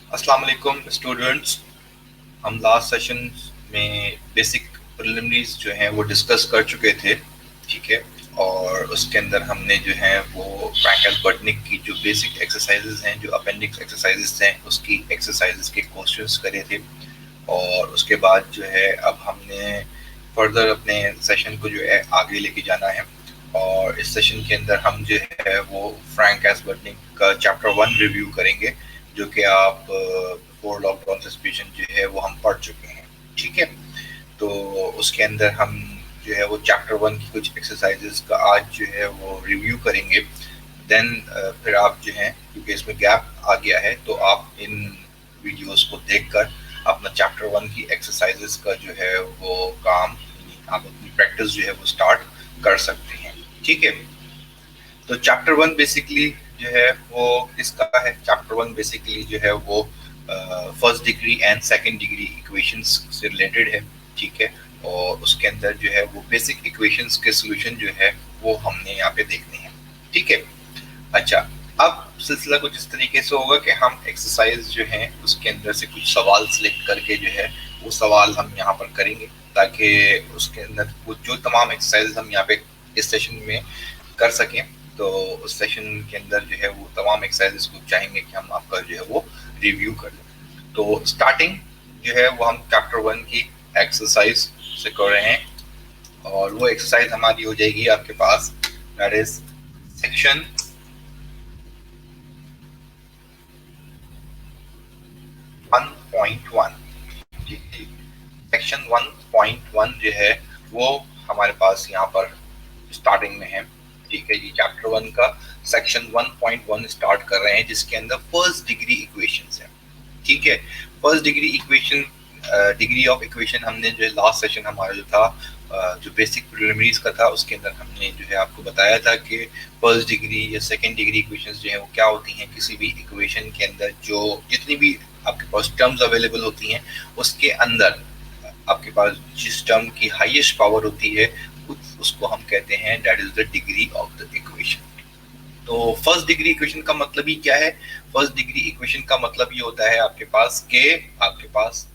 अस्सलाम वालेकुम स्टूडेंट्स। हम लास्ट सेशन में बेसिक प्रिलिमिनरीज जो हैं वो डिस्कस कर चुके थे, ठीक है। और उसके अंदर हमने जो है वो फ्रैंक-एल्बर्टनिक की जो बेसिक एक्सरसाइजेज हैं, जो अपेंडिक्स एक्सरसाइजेज हैं, उसकी एक्सरसाइजेज के क्वेश्चंस करे थे। और उसके बाद जो है अब हमने फर्दर अपने सेशन को जो है आगे लेके जाना है। और इस सेशन के अंदर हम जो है वो फ्रैंक-एल्बर्टनिक का चैप्टर 1 रिव्यू करेंगे, जो कि आप बिफोर लॉकडाउन सस्पेंशन जो है वो हम पढ़ चुके हैं, ठीक है। तो उसके अंदर हम जो है वो चैप्टर 1 की कुछ एक्सरसाइजेस का आज जो है वो रिव्यू करेंगे। देन फिर आप जो है, क्योंकि इसमें गैप आ गया है, तो आप इन वीडियोस को देखकर अपना चैप्टर 1 की एक्सरसाइजेस का जो है वो काम, आप अपनी प्रैक्टिस जो है वो स्टार्ट कर सकते हैं, ठीक है। तो चैप्टर 1 बेसिकली जो है वो किसका है? चैप्टर 1 बेसिकली जो है वो first degree and second degree equations से रिलेटेड है, ठीक है। और उसके अंदर जो है वो बेसिक इक्वेशंस के सॉल्यूशन जो है वो हमने यहाँ पे देखने हैं, ठीक है। अच्छा, अब सिलसिला कुछ इस तरीके से होगा कि हम एक्सरसाइज जो है उसके अंदर से कुछ सवाल सिलेक्ट करके जो है वो सवाल हम यहाँ पर करेंगे, ताकि उसके अंदर वो जो तमाम एक्सरसाइज हम यहाँ पे इस सेशन में कर सकें। तो उस सेशन के अंदर जो है वो तमाम एक्सरसाइजेस को चाहेंगे कि हम आपका जो है वो रिव्यू कर लें। तो स्टार्टिंग जो है वो हम चैप्टर 1 की एक्सरसाइज से कर रहे हैं। और वो एक्सरसाइज हमारी हो जाएगी आपके पास, दैट इज सेक्शन 1.1। सेक्शन 1.1 जो है वो हमारे पास यहाँ पर स्टार्टिंग में है, ठीक है जी। चैप्टर 1 का सेक्शन 1.1 स्टार्ट कर रहे हैं, जिसके अंदर फर्स्ट डिग्री इक्वेशंस है, ठीक है। First degree equation, degree of equation हमने जो लास्ट सेशन हमारा जो था, जो बेसिक प्रिलिमिनरीज का था, उसके अंदर हमने जो है आपको बताया था कि फर्स्ट डिग्री या सेकंड डिग्री इक्वेशंस जो है वो क्या होती हैं। किसी भी इक्वेशन के अंदर जो जितनी भी आपके पास टर्म्स अवेलेबल होती हैं, उसके अंदर आपके पास जिस टर्म की हाईएस्ट पावर होती है उसको हम कहते हैं that is the degree of the equation. तो फर्स्ट डिग्री इक्वेशन का मतलब ही क्या है? फर्स्ट डिग्री इक्वेशन का मतलब ये होता है आपके पास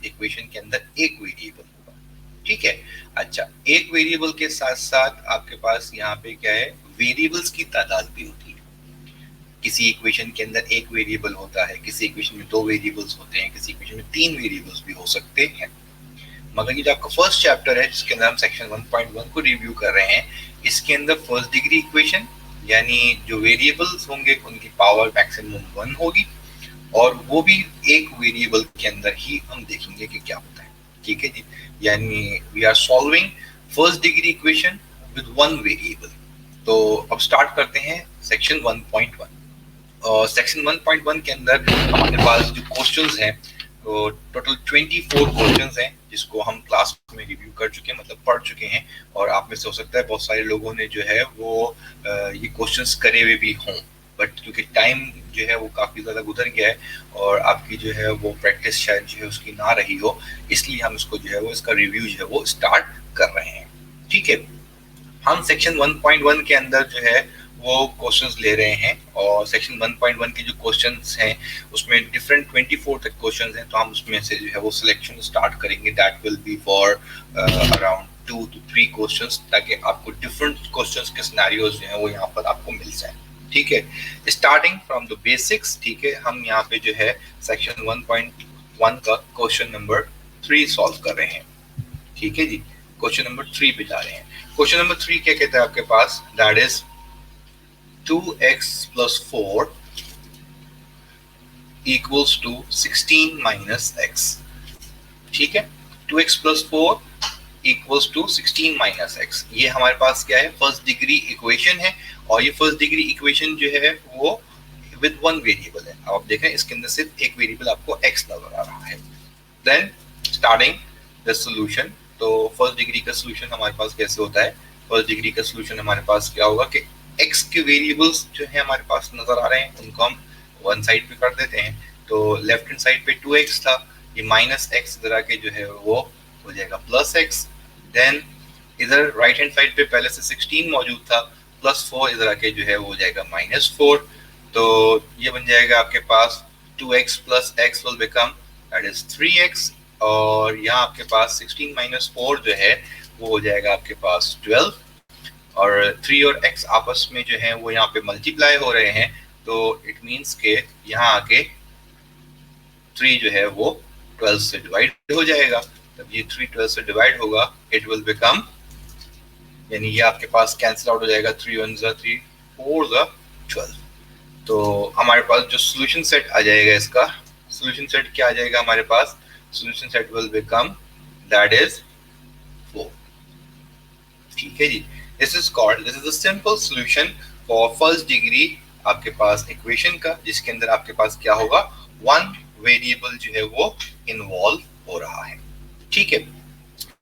इक्वेशन के अंदर एक वेरिएबल होगा, ठीक है। अच्छा, एक वेरिएबल के साथ साथ आपके पास यहाँ पे क्या है, वेरिएबल्स की तादाद भी होती है। किसी इक्वेशन के अंदर एक वेरिएबल होता है, किसी इक्वेशन में दो वेरिएबल्स होते हैं, किसी इक्वेशन में तीन वेरिएबल्स भी हो सकते हैं। मगर ये जो आपका फर्स्ट चैप्टर है जिसके अंदर हम सेक्शन 1.1 को रिव्यू कर रहे हैं, इसके अंदर फर्स्ट डिग्री इक्वेशन यानी जो वेरिएबल्स होंगे उनकी पावर मैक्सिमम 1 होगी, और वो भी एक वेरिएबल के अंदर ही हम देखेंगे कि क्या होता है, ठीक है जी। यानी we are solving first degree equation with one variable. तो अब स्टार्ट करते हैं सेक्शन 1.1। और सेक्शन 1.1 के अंदर हमारे पास जो क्वेश्चंस हैं, तो टोटल 24 क्वेश्चंस हैं, जिसको हम क्लास में रिव्यू कर चुके हैं, मतलब पढ़ चुके हैं। और आप में से हो सकता है बहुत सारे लोगों ने जो है वो ये क्वेश्चंस करे हुए भी हों, बट क्योंकि टाइम जो है वो काफ़ी ज़्यादा गुजर गया है और आपकी जो है वो प्रैक्टिस शायद जो है उसकी ना रही हो, इसलिए हम इसको जो है वो इसका रिव्यू जो है वो स्टार्ट कर रहे हैं, ठीक है। हम सेक्शन 1.1 के अंदर जो है वो क्वेश्चंस ले रहे हैं, और सेक्शन 1.1 के जो क्वेश्चंस हैं उसमें डिफरेंट 24 तक क्वेश्चंस हैं। तो हम उसमें से जो है वो सिलेक्शन स्टार्ट करेंगे, that will be for around 2 to 3 questions, ताकि आपको डिफरेंट क्वेश्चंस के सिनेरियोज जो हैं वो यहाँ पर आपको मिल जाए, ठीक है। स्टार्टिंग फ्रॉम द बेसिक्स, ठीक है। हम यहाँ पे जो है सेक्शन 1.1 का क्वेश्चन नंबर 3 सॉल्व कर रहे हैं, ठीक है जी। क्वेश्चन नंबर 3 पे जा रहे हैं। क्वेश्चन नंबर 3 क्या कहता है आपके पास, that is 2x plus 4 equals to 16 minus x, ठीक है। 2x plus 4 equals to 16 minus x, ये हमारे पास क्या है, फर्स्ट डिग्री इक्वेशन है। और ये फर्स्ट डिग्री इक्वेशन जो है वो विद वन वेरिएबल है। अब आप देख रहे हैं इसके अंदर सिर्फ एक वेरिएबल आपको x नजर आ रहा है। देन स्टार्टिंग द सॉल्यूशन, तो फर्स्ट डिग्री का सॉल्यूशन हमारे पास कैसे होता है? फर्स्ट डिग्री का सॉल्यूशन हमारे पास क्या होगा कि x के वेरिएबल्स जो है हमारे पास नजर आ रहे हैं, उनको हम वन साइड पे कर देते हैं। तो लेफ्ट हैंड साइड पे 2x था, ये माइनस एक्स इधर आके जो है वो हो जाएगा प्लस एक्स। देन इधर राइट हैंड साइड पे पहले से 16 मौजूद था, प्लस 4 इधर आके जो है वो हो जाएगा माइनस 4। तो ये बन जाएगा आपके पास 2x plus x will become that is 3x, और यहाँ आपके पास 16 minus 4 जो है वो हो जाएगा आपके पास 12, और 3 और x आपस में जो है वो यहाँ पे मल्टीप्लाई हो रहे हैं, तो इट मीन्स के यहाँ आके 3 जो है वो 12 से डिवाइड हो जाएगा। तब ये 3 12 से डिवाइड होगा, इट विल बिकम, यानी ये आपके पास कैंसिल आउट हो जाएगा, 3 1 3 4 12। तो हमारे पास जो सोल्यूशन सेट आ जाएगा, इसका सोल्यूशन सेट क्या आ जाएगा हमारे पास, solution set will become that is 4। ठीक है जी, this is the simple solution for first degree आपके पास इक्वेशन का, जिसके अंदर आपके पास क्या होगा, वन वेरिएबल जो है वो इन्वॉल्व हो रहा है। ठीक है,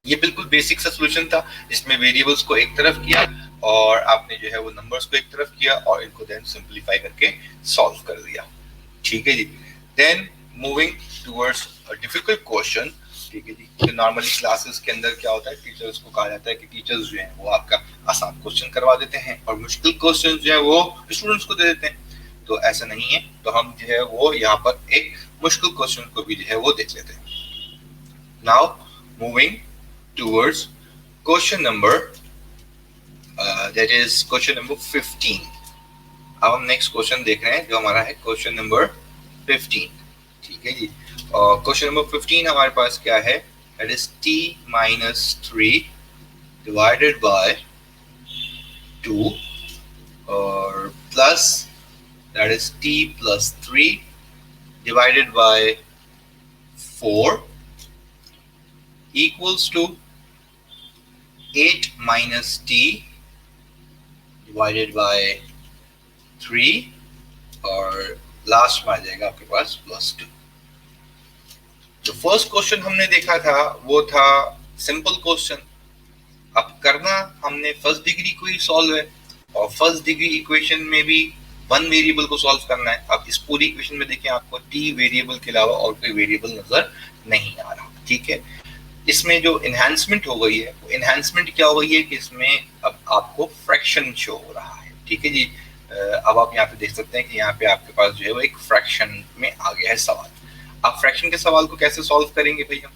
ये बिल्कुल बेसिक सा सॉल्यूशन था, जिसमें वेरिएबल्स को एक तरफ किया और आपने जो है वो नंबर्स को एक तरफ किया और इनको देन सिंपलीफाई करके सॉल्व कर दिया। ठीक है जी, then moving towards a difficult question. ठीक है जी, तो नॉर्मली क्लासेस के अंदर क्या होता है, टीचर्स को कहा जाता है कि टीचर्स जो हैं वो आपका आसान क्वेश्चन करवा देते हैं और मुश्किल क्वेश्चन जो है वो स्टूडेंट्स को दे देते हैं। तो ऐसा नहीं है, तो हम जो है वो यहाँ पर एक मुश्किल क्वेश्चन को भी जो है वो देख लेते हैं। Now moving towards question number that is question number 15। अब हम नेक्स्ट क्वेश्चन देख रहे हैं जो हमारा है क्वेश्चन नंबर 15। ठीक है जी, और क्वेश्चन नंबर 15 हमारे पास क्या है, that is t minus 3 divided by 2 और plus that is t plus 3 divided by 4 equals to 8 minus t divided by 3 और लास्ट में आ जाएगा आपके पास प्लस 2। जो फर्स्ट क्वेश्चन हमने देखा था वो था सिंपल क्वेश्चन। अब करना हमने फर्स्ट डिग्री को ही सॉल्व है, और फर्स्ट डिग्री इक्वेशन में भी वन वेरिएबल को सॉल्व करना है। अब इस पूरी इक्वेशन में देखिए आपको टी वेरिएबल के अलावा और कोई वेरिएबल नजर नहीं आ रहा। ठीक है, इसमें जो एनहांसमेंट हो गई है, वो एनहांसमेंट क्या हो गई है कि इसमें अब आपको फ्रैक्शन शो हो रहा है। ठीक है जी, अब आप यहाँ पे देख सकते हैं कि यहाँ पे आपके पास जो है वो एक फ्रैक्शन में आ गया है सवाल। आप फ्रैक्शन के सवाल को कैसे सॉल्व करेंगे भाई हम,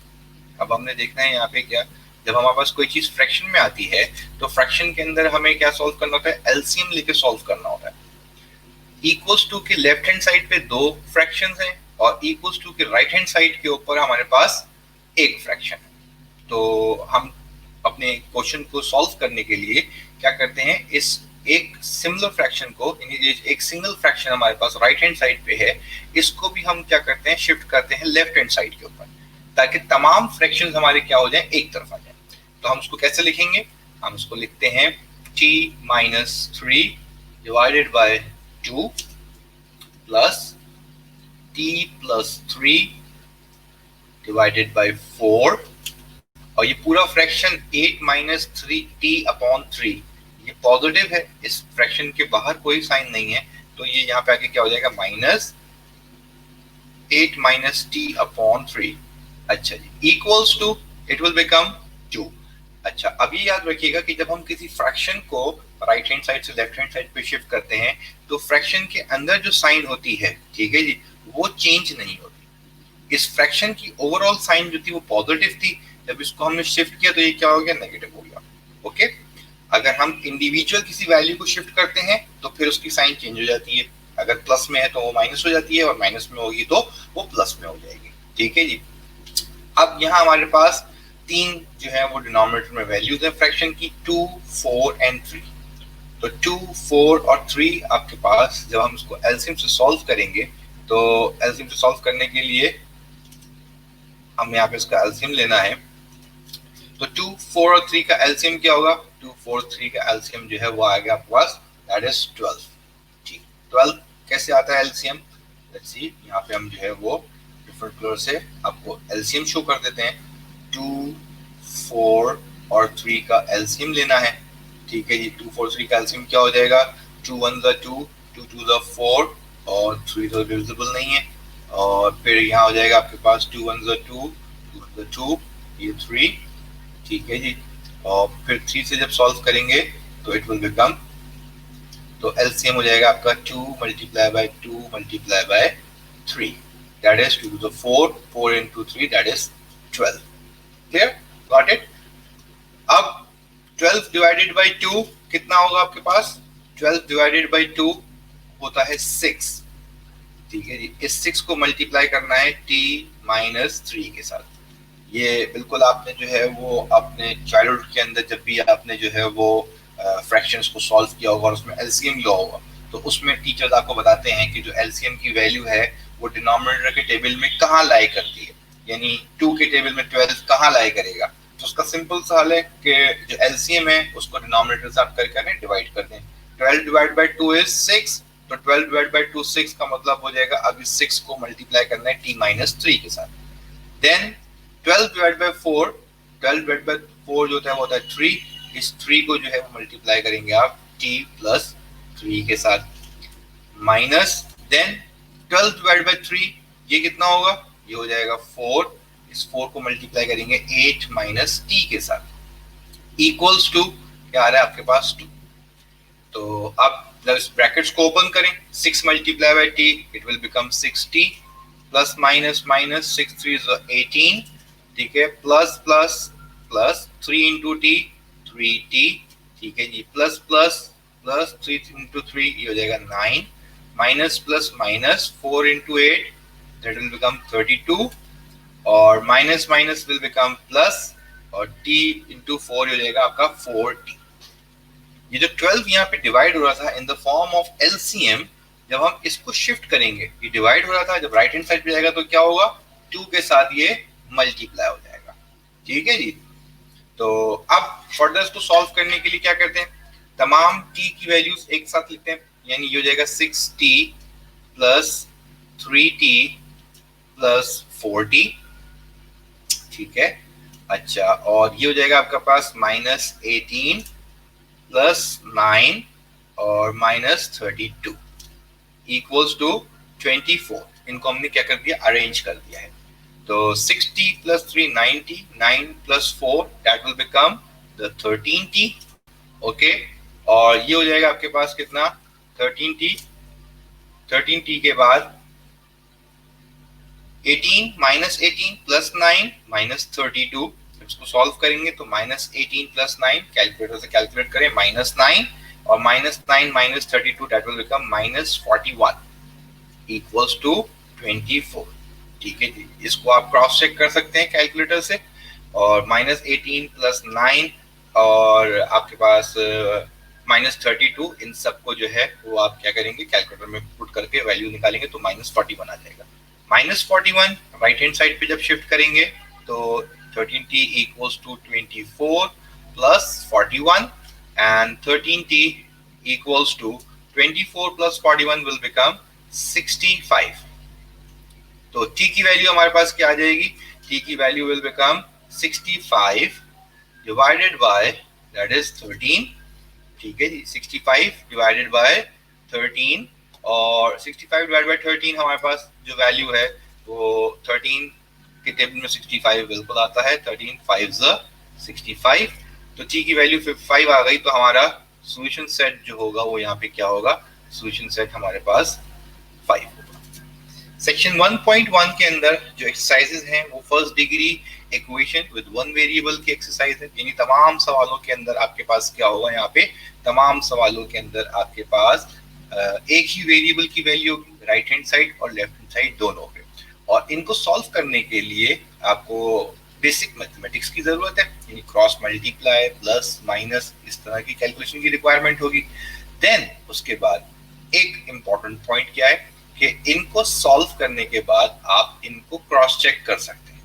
अब हमने देखना है यहाँ पे क्या, जब हमारे पास कोई चीज फ्रैक्शन में आती है तो फ्रैक्शन के अंदर हमें क्या सॉल्व करना होता है, एलसीएम लेके सॉल्व करना होता है। इक्वल्स टू के लेफ्ट हैंड साइड पे 2 फ्रैक्शंस हैं और इक्वल्स टू के राइट हैंड साइड के ऊपर हमारे पास एक फ्रैक्शन है। तो हम अपने क्वेश्चन को सॉल्व करने के लिए क्या करते हैं, इस एक सिमिलर फ्रैक्शन को, एक सिंगल फ्रैक्शन हमारे पास राइट हैंड साइड पे है, इसको भी हम क्या करते हैं, शिफ्ट करते हैं लेफ्ट हैंड साइड के ऊपर, ताकि तमाम फ्रैक्शंस हमारे क्या हो जाएं, एक तरफ आ जाएं। तो हम उसको कैसे लिखेंगे, हम उसको लिखते हैं t minus 3 divided by 2 plus t plus 3 divided by 4, और ये पूरा फ्रैक्शन 8 minus 3t upon 3, ये पॉजिटिव है, इस फ्रैक्शन के बाहर कोई साइन नहीं है, तो ये यहाँ पे आके क्या हो जाएगा, माइनस 8 minus t upon 3। अच्छा जी, equals to it will become 2। अच्छा, अब ये याद रखिएगा कि जब हम किसी फ्रैक्शन को राइट हैंड साइड से लेफ्ट हैंड साइड पे शिफ्ट करते हैं तो फ्रैक्शन के अंदर जो साइन होती है, ठीक है जी, वो चेंज नहीं होती। इस फ्रैक्शन की ओवरऑल साइन जो थी वो पॉजिटिव थी, जब इसको हमने शिफ्ट किया तो ये क्या हो गया, नेगेटिव हो गया। ओके, अगर हम इंडिविजुअल किसी वैल्यू को शिफ्ट करते हैं तो फिर उसकी साइन चेंज हो जाती है, अगर प्लस में है तो वो माइनस हो जाती है और माइनस में होगी तो वो प्लस में हो जाएगी। ठीक है जी, अब यहाँ हमारे पास 3 जो है वो डिनोमिनेटर में वैल्यूज है फ्रैक्शन की, 2, 4 एंड 3। तो 2, 4 और 3 आपके पास जब हम इसको एलसीएम से सॉल्व करेंगे, तो एलसीएम से सॉल्व करने के लिए हम यहाँ पे इसका एलसीएम लेना है। तो 2, 4 और 3 का एलसीएम क्या होगा, 2, 4, 3 का एलसीएम जो है वो आ गया आपके पास, दैट इज 12। ठीक, 12 कैसे आता है एलसीएम, लेट्स सी, यहाँ पे हम जो है वो डिफरेंट कलर से आपको एलसीएम शो कर देते हैं। 2, 4 और 3 का एलसीएम लेना है। ठीक है जी, 2, 4, 3 का एलसीएम क्या हो जाएगा, 2 1 2, 2 2 4 और 3 तो डिविजिबल नहीं है, और फिर यहाँ हो जाएगा आपके पास 2 1 2, 2 2, ये 3। ठीक है जी, और फिर 3 से जब सॉल्व करेंगे तो इट विल बिकम, तो एलसीएम हो जाएगा आपका 2 × 2 × 3। that is 2 to the 4, 4 into 3 that is 12. Clear? Got it? अब 12 divided by 2 कितना होगा आपके पास? 12 divided by 2 होता है 6. ठीक है जी, इस 6 को मल्टीप्लाई करना है t माइनस 3 के साथ. ये बिल्कुल आपने जो है वो अपने चाइल्डहुड के अंदर जब भी आपने जो है वो फ्रैक्शंस को सॉल्व किया होगा और उसमें एलसीएम लिया होगा तो उसमें टीचर्स आपको बताते हैं कि जो एलसीएम की वैल्यू है वो डिनोमिनेटर के टेबल में कहाँ लाई करती है, यानी 2 के टेबल में 12 कहाँ लाई करेगा. तो उसका सिंपल सा हल है कि जो एलसीएम है उसको डिनोमिनेटर से आप करके डिवाइड कर दें. 12 डिवाइड बाय 2 इज 6, तो 12 डिवाइड बाय 2 6 का मतलब हो जाएगा अब इस 6 को मल्टीप्लाई करना है t माइनस 3 के साथ. Then 12 divide by 4, 12 divide by 4 जो होता है वो होता है 3. इस 3 को जो है वो मल्टीप्लाई करेंगे आप t प्लस 3 के साथ माइनस. देन 12 डिवाइड बाय 3 ये कितना होगा? ये हो जाएगा 4. इस 4 को मल्टीप्लाई करेंगे 8 माइनस t के साथ इक्वल्स टू क्या आ रहा है आपके पास 2. तो अब जब इस ब्रैकेट्स को ओपन करें 6 multiply by t it will become 6t plus minus minus 6 3 is 18. ठीक है, plus plus plus 3 into t 3t. ठीक है जी, प्लस प्लस प्लस 3 इंटू 3 ये हो जाएगा 9 minus plus minus 4 into 8 that will become 32 और minus minus will become plus और t into 4 हो जाएगा आपका 4t. ये जो 12 यहाँ पे डिवाइड हो रहा था in the form of LCM, जब हम इसको शिफ्ट करेंगे ये डिवाइड हो रहा था, जब राइट हैंड साइड पे जाएगा तो क्या होगा 2 के साथ ये मल्टीप्लाई हो जाएगा. ठीक है जी. तो अब फर्दर इसको सॉल्व करने के लिए क्या करते हैं, तमाम t की वैल्यूज एक साथ लिखते हैं, यानी ये हो जाएगा 6t plus 3t plus 4t. ठीक है, अच्छा, और ये हो जाएगा आपका पास माइनस 18 प्लस 9 और माइनस 32 इक्वल्स टू 24. इनको हमने क्या कर दिया, अरेंज कर दिया है. तो 60 plus 3 90, 9 plus 4 that will become the 13t. Okay, और ये हो जाएगा आपके पास कितना 13t. 13t के बाद 18 माइनस 18 प्लस 9 माइनस 32. इसको सॉल्व करेंगे तो माइनस 18 प्लस 9 कैलकुलेटर से कैलकुलेट करें माइनस 9 और minus 9 minus 32 that will become minus 41 equals to 24. ठीक है जी, इसको आप क्रॉस चेक कर सकते हैं कैलकुलेटर से. और माइनस 18 प्लस 9 और आपके पास माइनस 32, इन सबको जो है वो आप क्या करेंगे कैलकुलेटर में पुट करके वैल्यू निकालेंगे तो माइनस 41 आ जाएगा. माइनस 41 राइट हैंड साइड पे जब शिफ्ट करेंगे तो 13t equals to 24 plus 41 and 13t equals to 24 plus 41 will become 65. तो t की वैल्यू हमारे पास क्या आ जाएगी, t की value will become 65 divided by that is 13. ठीक है जी, 65 डिवाइडेड बाय 13 और 65 डिवाइडेड बाय 13 हमारे पास जो वैल्यू है वो 13 के टेबल में 65 बिल्कुल आता है. 13 5 65. तो t की वैल्यू 5 आ गई तो हमारा सॉल्यूशन सेट जो होगा वो यहाँ पे क्या होगा, सॉल्यूशन सेट हमारे पास 5 होगा. सेक्शन 1.1 के अंदर जो एक्सरसाइजेज हैं वो first degree equation with one variable की एक्सरसाइज है. यानी तमाम सवालों के अंदर आपके पास क्या होगा, यहाँ पे तमाम सवालों के अंदर आपके पास एक ही वेरिएबल की वैल्यू होगी, राइट हैंड साइड और लेफ्ट हैंड साइड दोनों पे. और इनको सॉल्व करने के लिए आपको बेसिक मैथमेटिक्स की जरूरत है, यानी क्रॉस मल्टीप्लाई प्लस माइनस इस तरह की कैलकुलेशन की रिक्वायरमेंट होगी. देन उसके बाद एक इम्पॉर्टेंट पॉइंट क्या है कि इनको सॉल्व करने के बाद आप इनको क्रॉस चेक कर सकते हैं.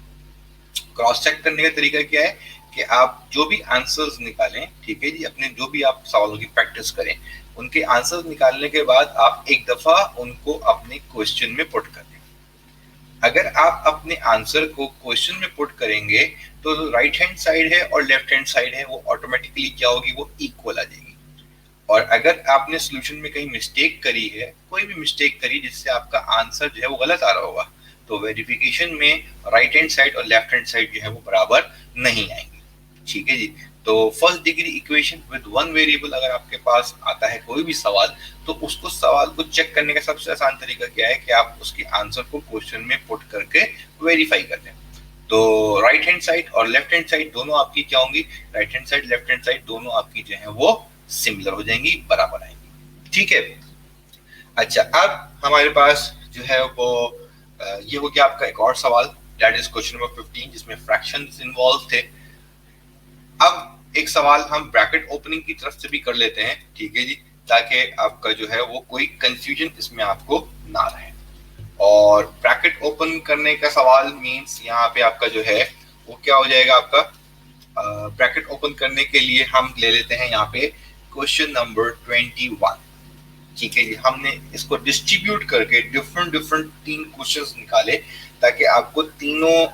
क्रॉस चेक करने का तरीका क्या है कि आप जो भी आंसर्स निकालें, ठीक है जी, अपने जो भी आप सवालों की प्रैक्टिस करें, उनके आंसर्स निकालने के बाद आप एक दफा उनको अपने क्वेश्चन में पुट कर दें. अगर आप अपने आंसर को क्वेश्चन में पुट करेंगे तो राइट हैंड साइड है और लेफ्ट हैंड साइड है वो ऑटोमेटिकली क्या होगी, वो इक्वल आ जाएगी. और अगर आपने सॉल्यूशन में कहीं मिस्टेक करी है, कोई भी मिस्टेक करी जिससे आपका आंसर जो है वो गलत आ रहा होगा, तो वेरिफिकेशन में राइट हैंड साइड और लेफ्ट हैंड साइड जो है वो बराबर नहीं आएंगे. ठीक है जी। तो first degree equation with one variable अगर आपके पास आता है कोई भी सवाल, तो उसको सवाल को चेक करने का सबसे आसान तरीका क्या है कि आप उसके आंसर को क्वेश्चन में पुट करके वेरीफाई कर लें। तो राइट हैंड साइड और लेफ्ट हैंड साइड दोनों आपकी क्या होंगी, right hand side left hand side दोनों आपकी जो है वो सिमिलर हो जाएंगी, बराबर आएंगी। ठीक है। अच्छा, अब हमारे पास जो है वो ये हो गया आपका एक और सवाल, दैट इज क्वेश्चन नंबर 15 जिसमें फ्रैक्शंस इन्वॉल्व थे। अब एक सवाल हम ब्रैकेट ओपनिंग की तरफ से भी कर लेते हैं, ठीक है जी, ताकि आपका जो है वो कोई कंफ्यूजन इसमें आपको ना रहे। और ब्रैकेट ओपन करने का सवाल मींस यहाँ पे आपका जो है वो क्या हो जाएगा, आपका ब्रैकेट ओपन करने के लिए हम ले लेते हैं यहाँ पे क्वेश्चन नंबर 21। ठीक है जी, हमने इसको डिस्ट्रीब्यूट करके डिफरेंट डिफरेंट 3 क्वेश्चंस निकाले ताकि आपको तीनों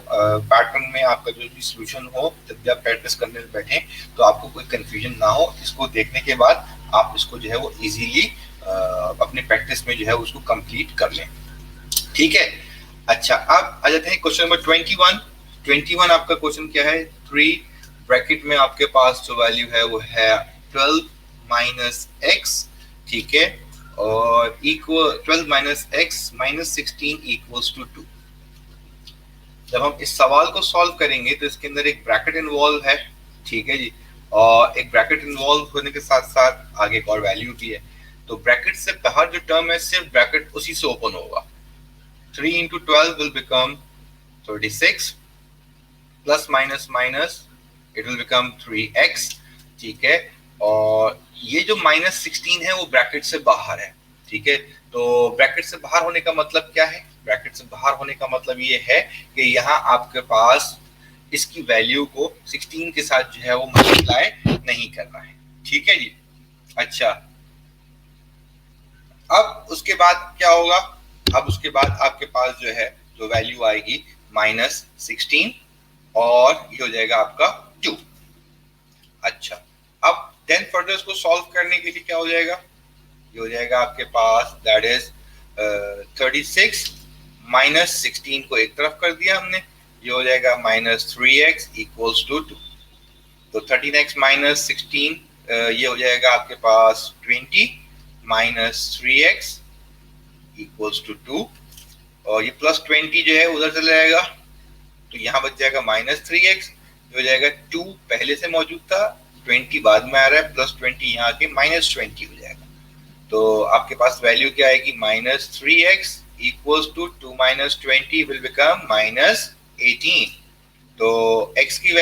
पैटर्न में आपका जो भी सॉल्यूशन हो, जब भी आप प्रैक्टिस करने में बैठे तो आपको कोई कंफ्यूजन ना हो। इसको देखने के बाद आप इसको जो है वो इजीली अपने प्रैक्टिस में जो है उसको कंप्लीट कर लें। ठीक है। अच्छा, अब आ जाते हैं क्वेश्चन नंबर 21। 21 आपका क्वेश्चन क्या है, 3 ब्रैकेट में आपके पास जो वैल्यू है वो है 12 माइनस एक्स, ठीक है, और equal 12 minus x minus 16 equals to 2। जब हम इस सवाल को सॉल्व करेंगे तो इसके अंदर एक ब्रैकेट इन्वॉल्व है, ठीक है जी, और एक ब्रैकेट इन्वॉल्व होने के साथ साथ आगे एक और वैल्यू भी है। तो ब्रैकेट से बाहर जो टर्म है सिर्फ ब्रैकेट उसी से ओपन होगा। 3 into 12 will become 36, plus minus minus it will become 3x, ठीक है, और ये जो माइनस 16 है वो ब्रैकेट से बाहर है, ठीक है। तो ब्रैकेट से बाहर होने का मतलब क्या है, ब्रैकेट से बाहर होने का मतलब ये है कि यहाँ आपके पास इसकी वैल्यू को 16 के साथ जो है वो मल्टीप्लाई नहीं करना है, ठीक है जी। अच्छा, अब उसके बाद क्या होगा, अब उसके बाद आपके पास जो है जो वैल्यू आएगी माइनस 16 और ये हो जाएगा आपका 2। अच्छा, अब देन फर्दर इसको सॉल्व करने के लिए क्या हो जाएगा, ये हो जाएगा आपके पास दैट इज 36 माइनस 16 को एक तरफ कर दिया हमने, ये हो जाएगा माइनस 3x इक्वल्स टू 2। तो 13x माइनस 16 ये हो जाएगा आपके पास 20 माइनस 3x इक्वल्स टू 2, और ये प्लस 20 जो है उधर चला जाएगा तो यहाँ बच जाएगा माइनस 3x, हो जाएगा 2 पहले से मौजूद था, 20 बाद में आ रहा है, प्लस 20 यहाँ के माइनस 20 हो जाएगा। तो आपके पास वैल्यू क्या आएगी, minus 3x equals to 2 minus 20 will become minus 18। तो x की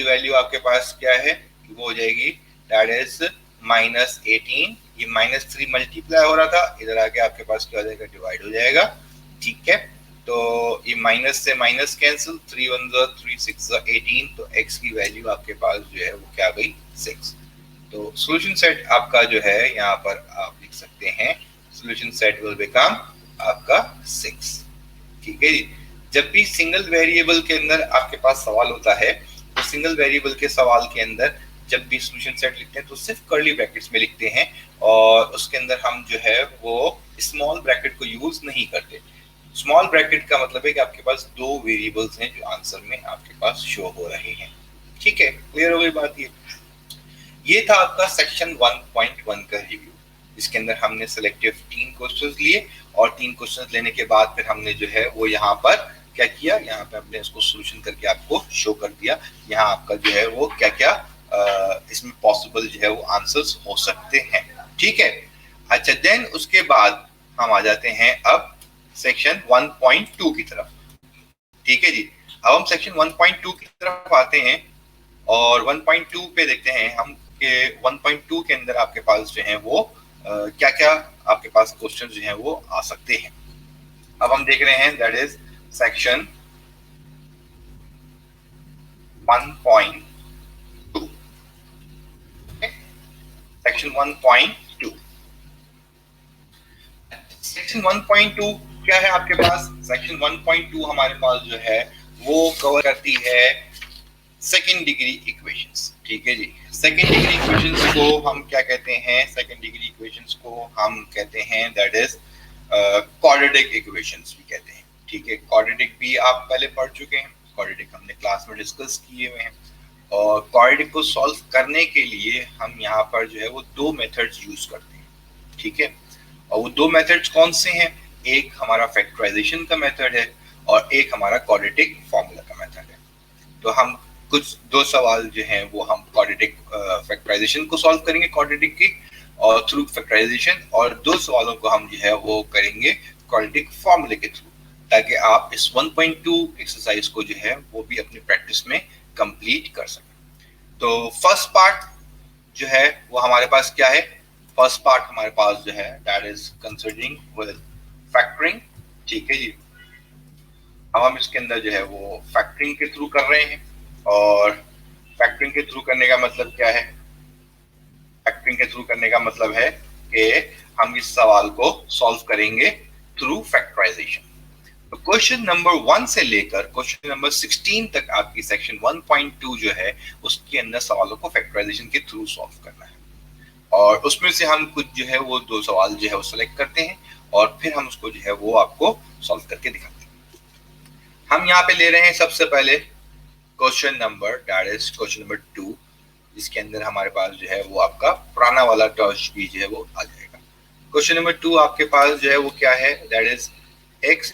वैल्यू आपके पास क्या है, वो हो जाएगी दैट इज माइनस 18। ये माइनस 3 मल्टीप्लाई हो रहा था, इधर आके आपके पास क्या हो जाएगा, डिवाइड हो जाएगा, ठीक है। तो ये माइनस से माइनस कैंसिल, 3 1 3 6 18, तो x की वैल्यू आपके पास जो है वो क्या गई, 6। तो सॉल्यूशन सेट आपका जो है यहाँ पर आप लिख सकते हैं, सॉल्यूशन सेट विल बिकम आपका 6, ठीक है जी। जब भी सिंगल वेरिएबल के अंदर आपके पास सवाल होता है तो सिंगल वेरिएबल के सवाल के अंदर जब भी सॉल्यूशन सेट लिखते हैं तो सिर्फ कर्ली ब्रैकेट्स में लिखते हैं, और उसके अंदर हम जो है वो स्मॉल ब्रैकेट को यूज नहीं करते। स्मॉल ब्रैकेट का मतलब है कि आपके पास 2 वेरिएबल्स हैं जो आंसर में आपके पास शो हो रहे हैं, ठीक है। क्लियर हो गई बात। ये था आपका सेक्शन 1.1 का रिव्यू। इसके अंदर हमने सिलेक्टिव 3 क्वेश्चंस लिए, और 3 क्वेश्चंस लेने के बाद फिर हमने जो है वो यहाँ पर क्या किया, यहाँ पे हमने इसको सॉल्यूशन करके आपको शो कर दिया। यहाँ आपका जो है वो क्या क्या इसमें पॉसिबल जो है वो आंसर्स हो सकते हैं, ठीक है। अच्छा, देन उसके बाद हम आ जाते हैं अब सेक्शन 1.2 की तरफ, ठीक है जी। अब हम सेक्शन 1.2 की तरफ आते हैं और 1.2 पे देखते हैं हम कि 1.2 के अंदर आपके पास जो है वो क्या क्या आपके पास क्वेश्चन जो हैं वो आ सकते हैं। अब हम देख रहे हैं that is section 1.2, section 1.2। Section 1.2 क्या है आपके पास, सेक्शन 1.2 हमारे पास जो है वो कवर करती है सेकेंड डिग्री इक्वेशंस, ठीक है जी। सेकेंड डिग्री इक्वेशंस को हम क्या कहते हैं, सेकेंड डिग्री इक्वेशंस को हम कहते हैं दैट इज क्वाड्रेटिक इक्वेशंस भी कहते हैं, ठीक है। क्वाड्रेटिक भी आप पहले पढ़ चुके हैं, क्वाड्रेटिक हमने क्लास में डिस्कस किए हुए हैं। और क्वाड्रेटिक को सॉल्व करने के लिए हम यहाँ पर जो है वो दो मेथड्स यूज करते हैं, ठीक है। और वो दो मेथड्स कौन से हैं? एक हमारा फैक्टराइजेशन का मेथड है और एक हमारा क्वाड्रेटिक फॉर्मूला का मेथड है। तो हम कुछ दो सवाल जो हैं वो हम क्वाड्रेटिक फैक्टराइजेशन को सॉल्व करेंगे क्वाड्रेटिक की और थ्रू फैक्टराइजेशन, और दो सवालों को हम जो है वो करेंगे क्वाड्रेटिक फॉर्मूले के थ्रू, ताकि आप इस 1.2 एक्सरसाइज को जो है वो भी अपनी प्रैक्टिस में कंप्लीट कर सकें। तो फर्स्ट पार्ट जो है वो हमारे पास क्या है? फर्स्ट पार्ट हमारे पास जो है that is considering with factoring, ठीक है जी। अब हम इसके अंदर जो है वो फैक्टरिंग के थ्रू कर रहे हैं, और फैक्टरिंग के थ्रू करने का मतलब क्या है? फैक्टरिंग के थ्रू करने का मतलब है कि हम इस सवाल को सॉल्व करेंगे थ्रू फैक्टराइजेशन। तो क्वेश्चन नंबर 1 से लेकर क्वेश्चन नंबर 16 तक आपकी सेक्शन 1.2 जो है उसके अंदर सवालों को फैक्टराइजेशन के थ्रू सॉल्व करना है, और उसमें से हम कुछ जो है वो दो सवाल जो है वो सिलेक्ट करते हैं और फिर हम उसको जो है वो आपको सॉल्व करके दिखाते हैं। हम यहाँ पे ले रहे हैं सबसे पहले question number that is question number 2, जिसके अंदर हमारे पास जो है वो आपका पुराना वाला टर्च भी जो है वो आ जाएगा। क्वेश्चन नंबर 2 आपके पास जो है वो क्या है? दैट इज एक्स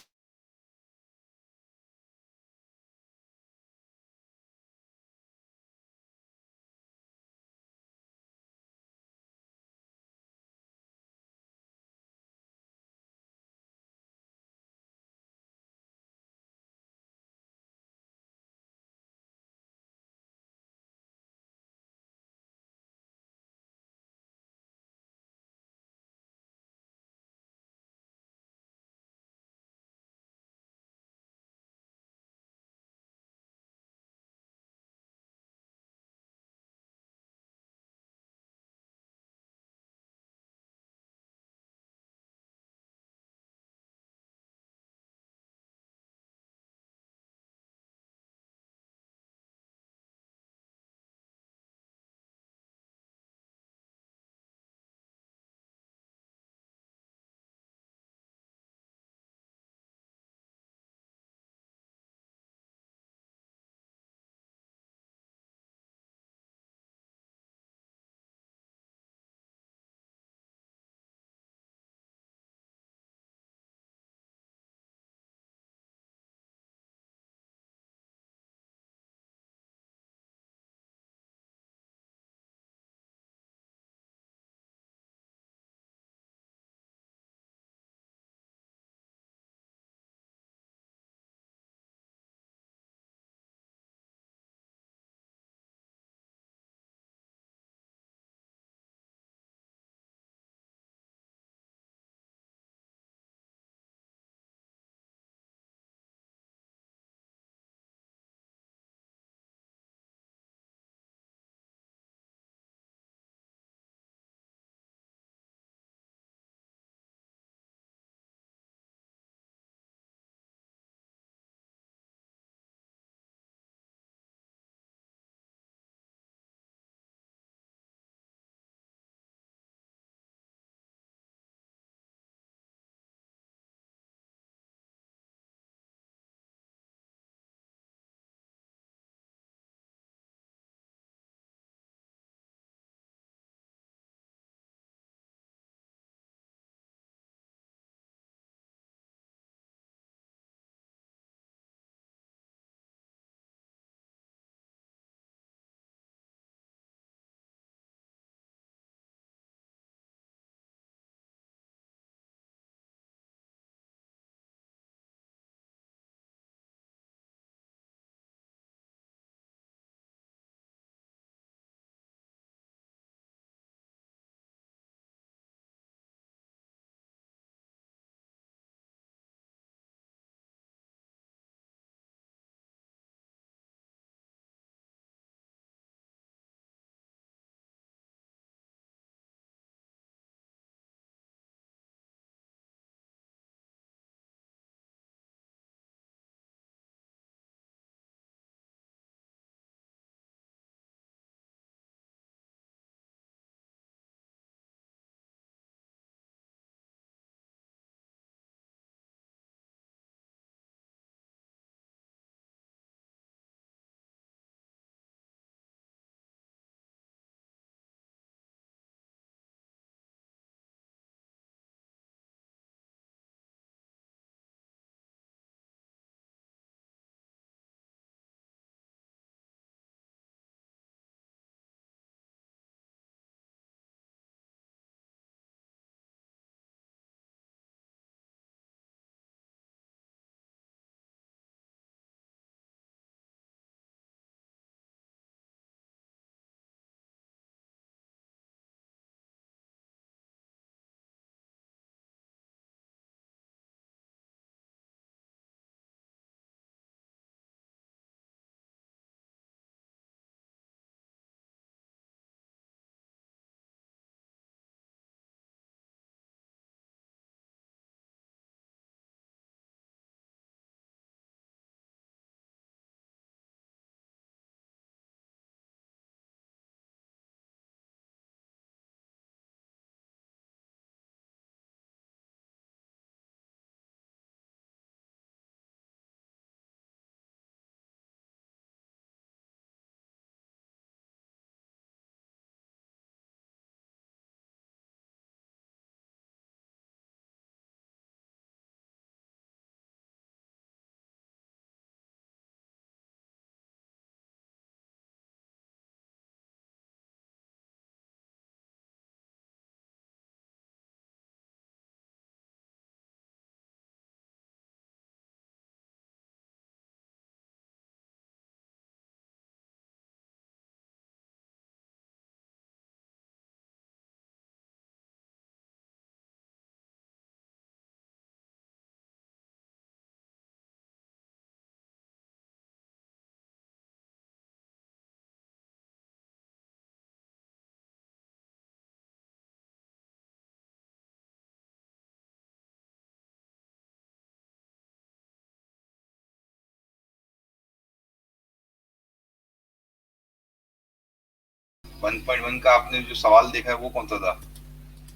1.1 का आपने जो सवाल देखा है वो कौन सा था?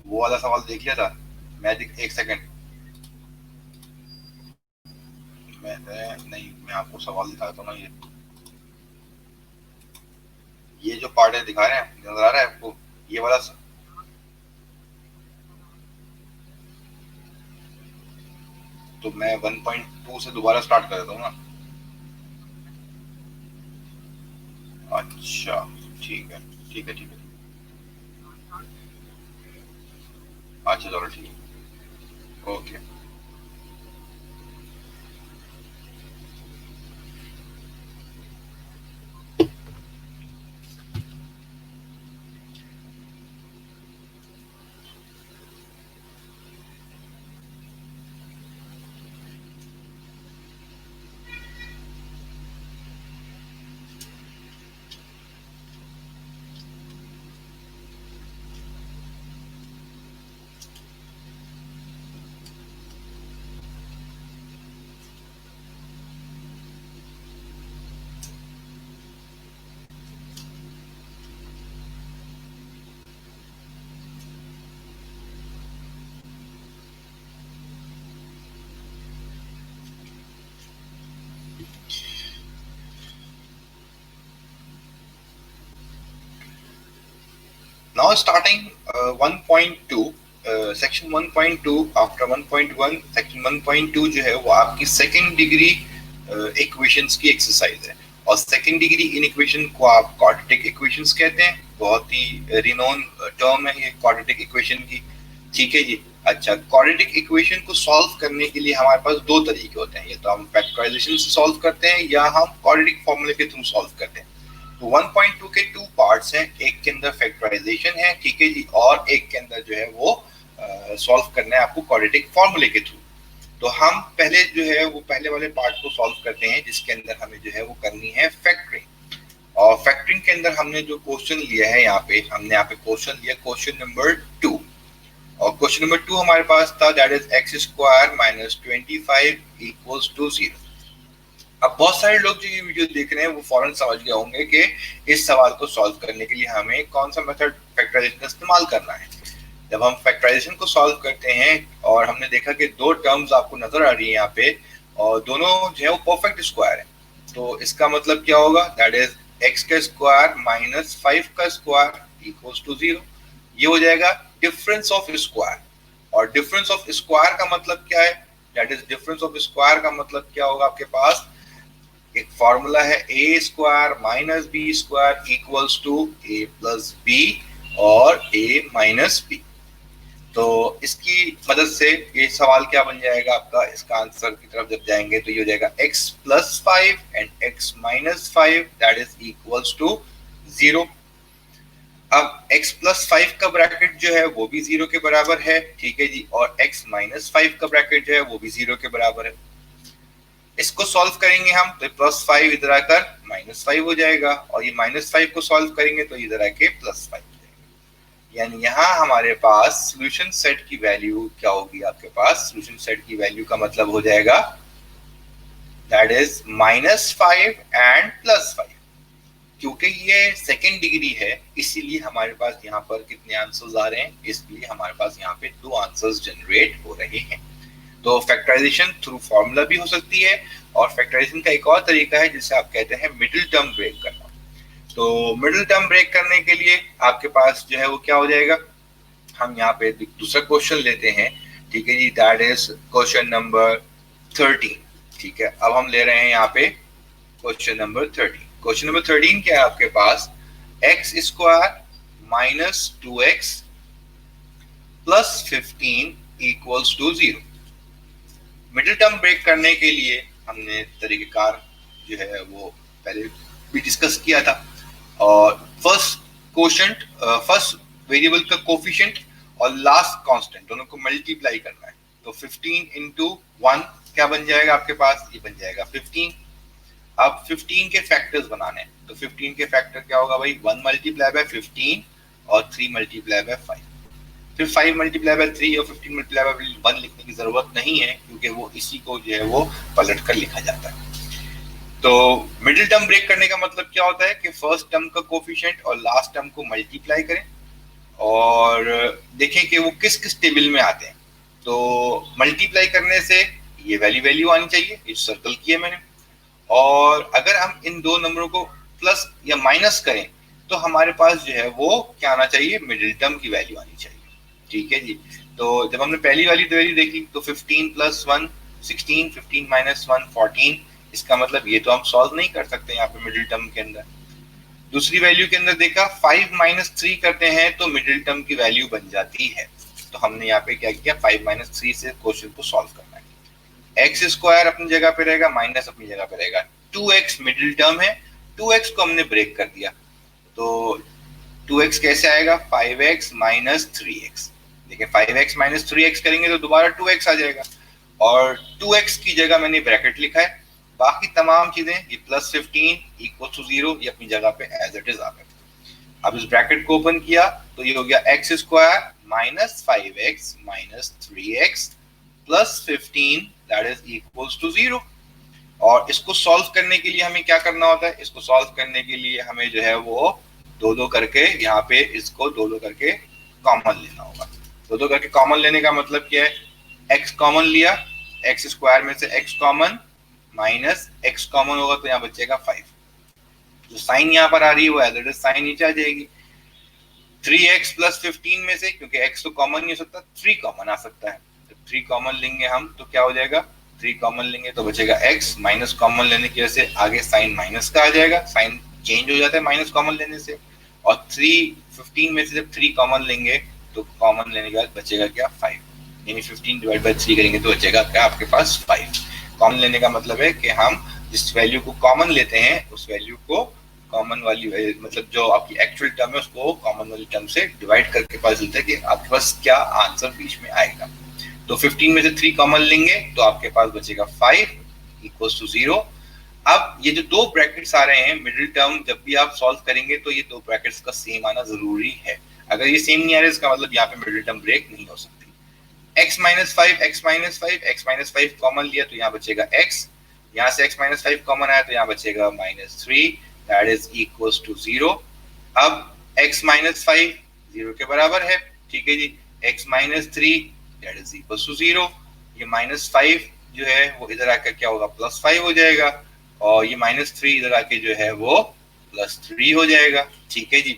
वो वाला सवाल देख लिया था? एक सेकंड, मैं आपको सवाल दिखाता हूँ ना। ये जो पार्ट है दिखा रहे हैं, नजर आ रहा है आपको ये वाला? तो मैं 1.2 से दोबारा स्टार्ट कर देता हूँ ना। अच्छा ठीक है ठीक है ठीक है, अच्छा चलो ठीक है, okay. Now starting 1.2, section 1.2 after 1.1, section 1.2 जो है वो आपकी सेकेंड डिग्री इक्वेशंस की एक्सरसाइज है। और सेकेंड डिग्री इन इक्वेशन को आप क्वाड्रेटिक इक्वेशंस कहते हैं। बहुत ही रिनोन टर्म है ये क्वाड्रेटिक इक्वेशन की, ठीक है जी। अच्छा, क्वाड्रेटिक इक्वेशन को सॉल्व करने के लिए हमारे पास दो तरीके होते हैं, या तो हम फैक्टराइजेशन से सॉल्व करते हैं या हम क्वाड्रेटिक फॉर्मूले के थ्रू सॉल्व करते हैं। तो 1.2 के टू पार्ट्स हैं, एक के अंदर फैक्टराइजेशन है, ठीक है जी, और एक के अंदर जो है वो सॉल्व करना है आपको क्वाड्रेटिक फॉर्मूले के थ्रू। तो हम पहले जो है वो पहले वाले पार्ट को सॉल्व करते हैं, जिसके अंदर हमें जो है वो करनी है फैक्टरिंग। और फैक्टरिंग के अंदर हमने जो क्वेश्चन लिया है यहाँ पे, हमने यहाँ पे क्वेश्चन लिया क्वेश्चन नंबर 2, और क्वेश्चन नंबर 2 हमारे पास था दैट इज x² - 25 = 0। अब बहुत सारे लोग जो ये वीडियो देख रहे हैं वो फौरन समझ गए होंगे कि इस सवाल को सॉल्व करने के लिए हमें कौन सा मेथड फैक्टराइजेशन का इस्तेमाल करना है। जब हम फैक्टराइजेशन को सॉल्व करते हैं और हमने देखा कि दो टर्म्स आपको नजर आ रही है यहाँ पे, और दोनों जो है वो परफेक्ट स्क्वायर है, तो इसका मतलब क्या होगा? दैट इज x² - 5 का स्क्वायर = 0। ये हो जाएगा डिफरेंस ऑफ स्क्वायर। और डिफरेंस ऑफ स्क्वायर का मतलब क्या है? That is difference of square का मतलब क्या होगा? आपके पास एक फॉर्मूला है a² - b² = a + b और a - b। तो इसकी मदद से ये सवाल क्या बन जाएगा आपका? इसका आंसर की तरफ जब जाएंगे तो ये हो जाएगा x + 5 and x - 5 that is = 0। अब x + 5 का ब्रैकेट जो है वो भी 0 के बराबर है, ठीक है जी, और x - 5 का ब्रैकेट जो है वो भी 0 के बराबर है। इसको सॉल्व करेंगे हम तो +5 इधर आकर -5 हो जाएगा, और ये -5 को सॉल्व करेंगे तो इधर आके +5 हो जाएगा। यानी यहाँ हमारे पास सॉल्यूशन सेट की वैल्यू क्या होगी? आपके पास सॉल्यूशन सेट की वैल्यू का मतलब हो जाएगा दैट इज -5 एंड +5। क्योंकि ये सेकेंड डिग्री है इसीलिए हमारे पास यहाँ पर कितने आंसर्स आ रहे हैं? इसलिए हमारे पास यहाँ पे 2 आंसर्स जनरेट हो रहे हैं। तो फैक्टराइजेशन थ्रू फॉर्मूला भी हो सकती है, और फैक्टराइजेशन का एक और तरीका है जिसे आप कहते हैं मिडिल टर्म ब्रेक करना। तो मिडिल टर्म ब्रेक करने के लिए आपके पास जो है वो क्या हो जाएगा? हम यहाँ पे दूसरा क्वेश्चन लेते हैं, ठीक है जी, दैट इज क्वेश्चन नंबर 13, ठीक है। अब हम ले रहे हैं यहाँ पे क्वेश्चन नंबर 13। क्वेश्चन नंबर 13 क्या है आपके पास? x² - 2x + 15 = 0। Middle term break करने के लिए हमने तरीकेकार जो है वो पहले भी डिस्कस किया था, और फर्स्ट वेरिएबल का कोफिशिएंट और लास्ट कांस्टेंट दोनों को मल्टीप्लाई करना है। तो 15 × 1 क्या बन जाएगा आपके पास? ये बन जाएगा 15। अब 15 के फैक्टर्स बनाने हैं, तो 15 के फैक्टर क्या होगा भाई? 1 × 15 और 3 × 5। फिर 5 × 3 और 15 × 1 लिखने की जरूरत नहीं है, क्योंकि वो इसी को जो है वो पलट कर लिखा जाता है। तो मिडिल टर्म ब्रेक करने का मतलब क्या होता है कि फर्स्ट टर्म का कोफिशिएंट और लास्ट टर्म को मल्टीप्लाई करें और देखें कि वो किस किस टेबल में आते हैं। तो मल्टीप्लाई करने से ये वैल्यू आनी चाहिए, ये सर्कल किया मैंने। और अगर हम इन दो नंबरों को प्लस या माइनस करें तो हमारे पास जो है वो क्या आना चाहिए, मिडिल टर्म की वैल्यू आनी चाहिए। ठीक है जी। तो जब हमने पहली वाली वैल्यू देखी तो 15 प्लस 1 16, 15 माइनस 1 14, इसका मतलब ये तो हम सॉल्व नहीं कर सकते यहाँ पे मिडिल टर्म के अंदर। दूसरी वैल्यू के अंदर देखा 5 माइनस 3 करते हैं तो मिडिल टर्म की वैल्यू बन जाती है। तो हमने यहाँ पे क्या किया, 5 माइनस 3 से क्वेश्चन को सॉल्व करना है। एक्स स्क्वायर अपनी जगह पे रहेगा, माइनस अपनी जगह पे रहेगा। 2x मिडिल टर्म है, 2x को हमने ब्रेक कर दिया तो 2x कैसे आएगा, 5x माइनस 3x। देखिए 5x माइनस 3x करेंगे तो दोबारा 2x आ जाएगा और 2x की जगह मैंने ब्रैकेट लिखा है, बाकी तमाम चीजें ये प्लस 15 इक्वल टू 0 ये अपनी जगह पे एज इट इज आ गए। अब इस ब्रैकेट को ओपन किया तो ये हो गया x square minus 5x minus 3x plus 15 that is equals to 0। और इसको सॉल्व करने के लिए हमें क्या करना होता है, इसको सॉल्व करने के लिए हमें जो है वो दो दो करके यहाँ पे इसको दो दो करके कॉमन लेना होगा। दो दो करके कॉमन लेने का मतलब क्या है, x कॉमन लिया, एक्स स्क्वायर में से x common minus x common होगा तो यहाँ बचेगा 5। जो साइन यहाँ पर आ रही है वो एज इट इज साइन नीचे आ जाएगी। 3x प्लस 15 में से, क्योंकि x तो कॉमन नहीं हो सकता, 3 कॉमन आ सकता है, तो 3 कॉमन लेंगे हम तो क्या हो जाएगा, 3 कॉमन लेंगे तो बचेगा x, माइनस कॉमन लेने की वजह से आगे साइन माइनस का आ जाएगा, साइन चेंज हो जाता है माइनस कॉमन लेने से। और 15 में से जब 3 कॉमन लेंगे तो कॉमन लेने के बाद बचेगा क्या, 5, यानी 15 डिवाइड बाय 3 करेंगे तो बचेगा क्या आपके पास 5। कॉमन लेने का मतलब है कि हम जिस वैल्यू को कॉमन लेते हैं उस वैल्यू को कॉमन वाली मतलब जो आपकी एक्चुअल टर्म है उसको कॉमन वाली टर्म से डिवाइड करके पता चलता है कि आपके पास क्या आंसर बीच में आएगा। तो 15 में से 3 कॉमन लेंगे तो आपके पास बचेगा 5 इक्वल्स टू 0। अब ये जो दो ब्रैकेट्स आ रहे हैं मिडिल टर्म, जब भी आप सॉल्व करेंगे तो ये दो ब्रैकेट्स का सेम आना जरूरी है। अगर ये सेम नहीं आ रहा है इसका मतलब यहाँ पे मिडिल टर्म ब्रेक नहीं हो सकती। x minus 5 x minus 5 x minus 5 common लिया तो यहाँ बचेगा x, यहाँ से x माइनस 5 कॉमन आया तो यहाँ बचेगा minus 3 that is equals to 0। अब x माइनस 5 0 के बराबर है, ठीक है जी। x minus 3 that is equals to 0। ये माइनस 5 जो है वो इधर आकर क्या होगा, प्लस 5 हो जाएगा और ये माइनस 3 इधर आके जो है वो प्लस 3 हो जाएगा, ठीक है जी।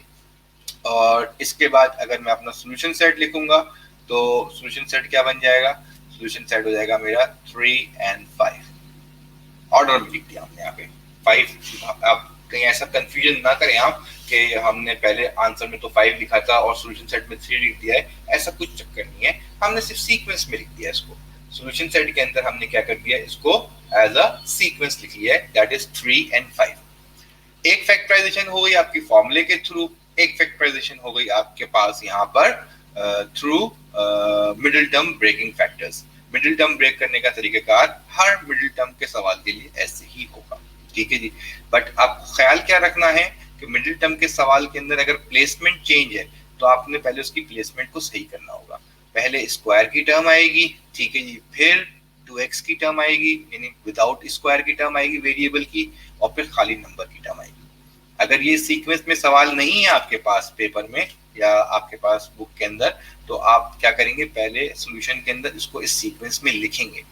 और इसके बाद अगर मैं अपना सोल्यूशन सेट लिखूंगा तो सोल्यूशन सेट क्या बन जाएगा, सोल्यूशन सेट हो जाएगा मेरा 3 and 5। ऑर्डर में लिख दिया हमने यहाँ पे 5। अब कहीं ऐसा कंफ्यूजन ना करें आप कि हमने पहले आंसर में तो 5 लिखा था और सोल्यूशन सेट में 3 लिख दिया है, ऐसा कुछ चक्कर नहीं है। हमने सिर्फ सीक्वेंस में लिख दिया इसको, सोल्यूशन सेट के अंदर हमने क्या कर दिया, इसको एज अ सीक्वेंस लिख लिया है दैट इज 3 and 5। एक फैक्टराइजेशन हो गई आपकी फॉर्मूले के थ्रू, एक फैक्टराइजेशन हो गई आपके पास यहाँ पर through middle term breaking factors. Middle term break करने का तरीकाकार हर मिडिल टर्म के सवाल के लिए ऐसे ही होगा, ठीक है जी। बट आपको ख्याल क्या रखना है कि मिडिल टर्म के सवाल के अंदर अगर प्लेसमेंट चेंज है तो आपने पहले उसकी प्लेसमेंट को सही करना होगा। पहले स्क्वायर की टर्म आएगी, ठीक है जी, फिर 2x की टर्म आएगी यानी विदाउट स्क्वायर की टर्म आएगी वेरिएबल की, और फिर खाली नंबर की टर्म आएगी। अगर ये सीक्वेंस में सवाल नहीं है आपके पास पेपर में या आपके पास बुक के अंदर तो आप क्या करेंगे, पहले सॉल्यूशन के अंदर इसको इस सीक्वेंस में लिखेंगे,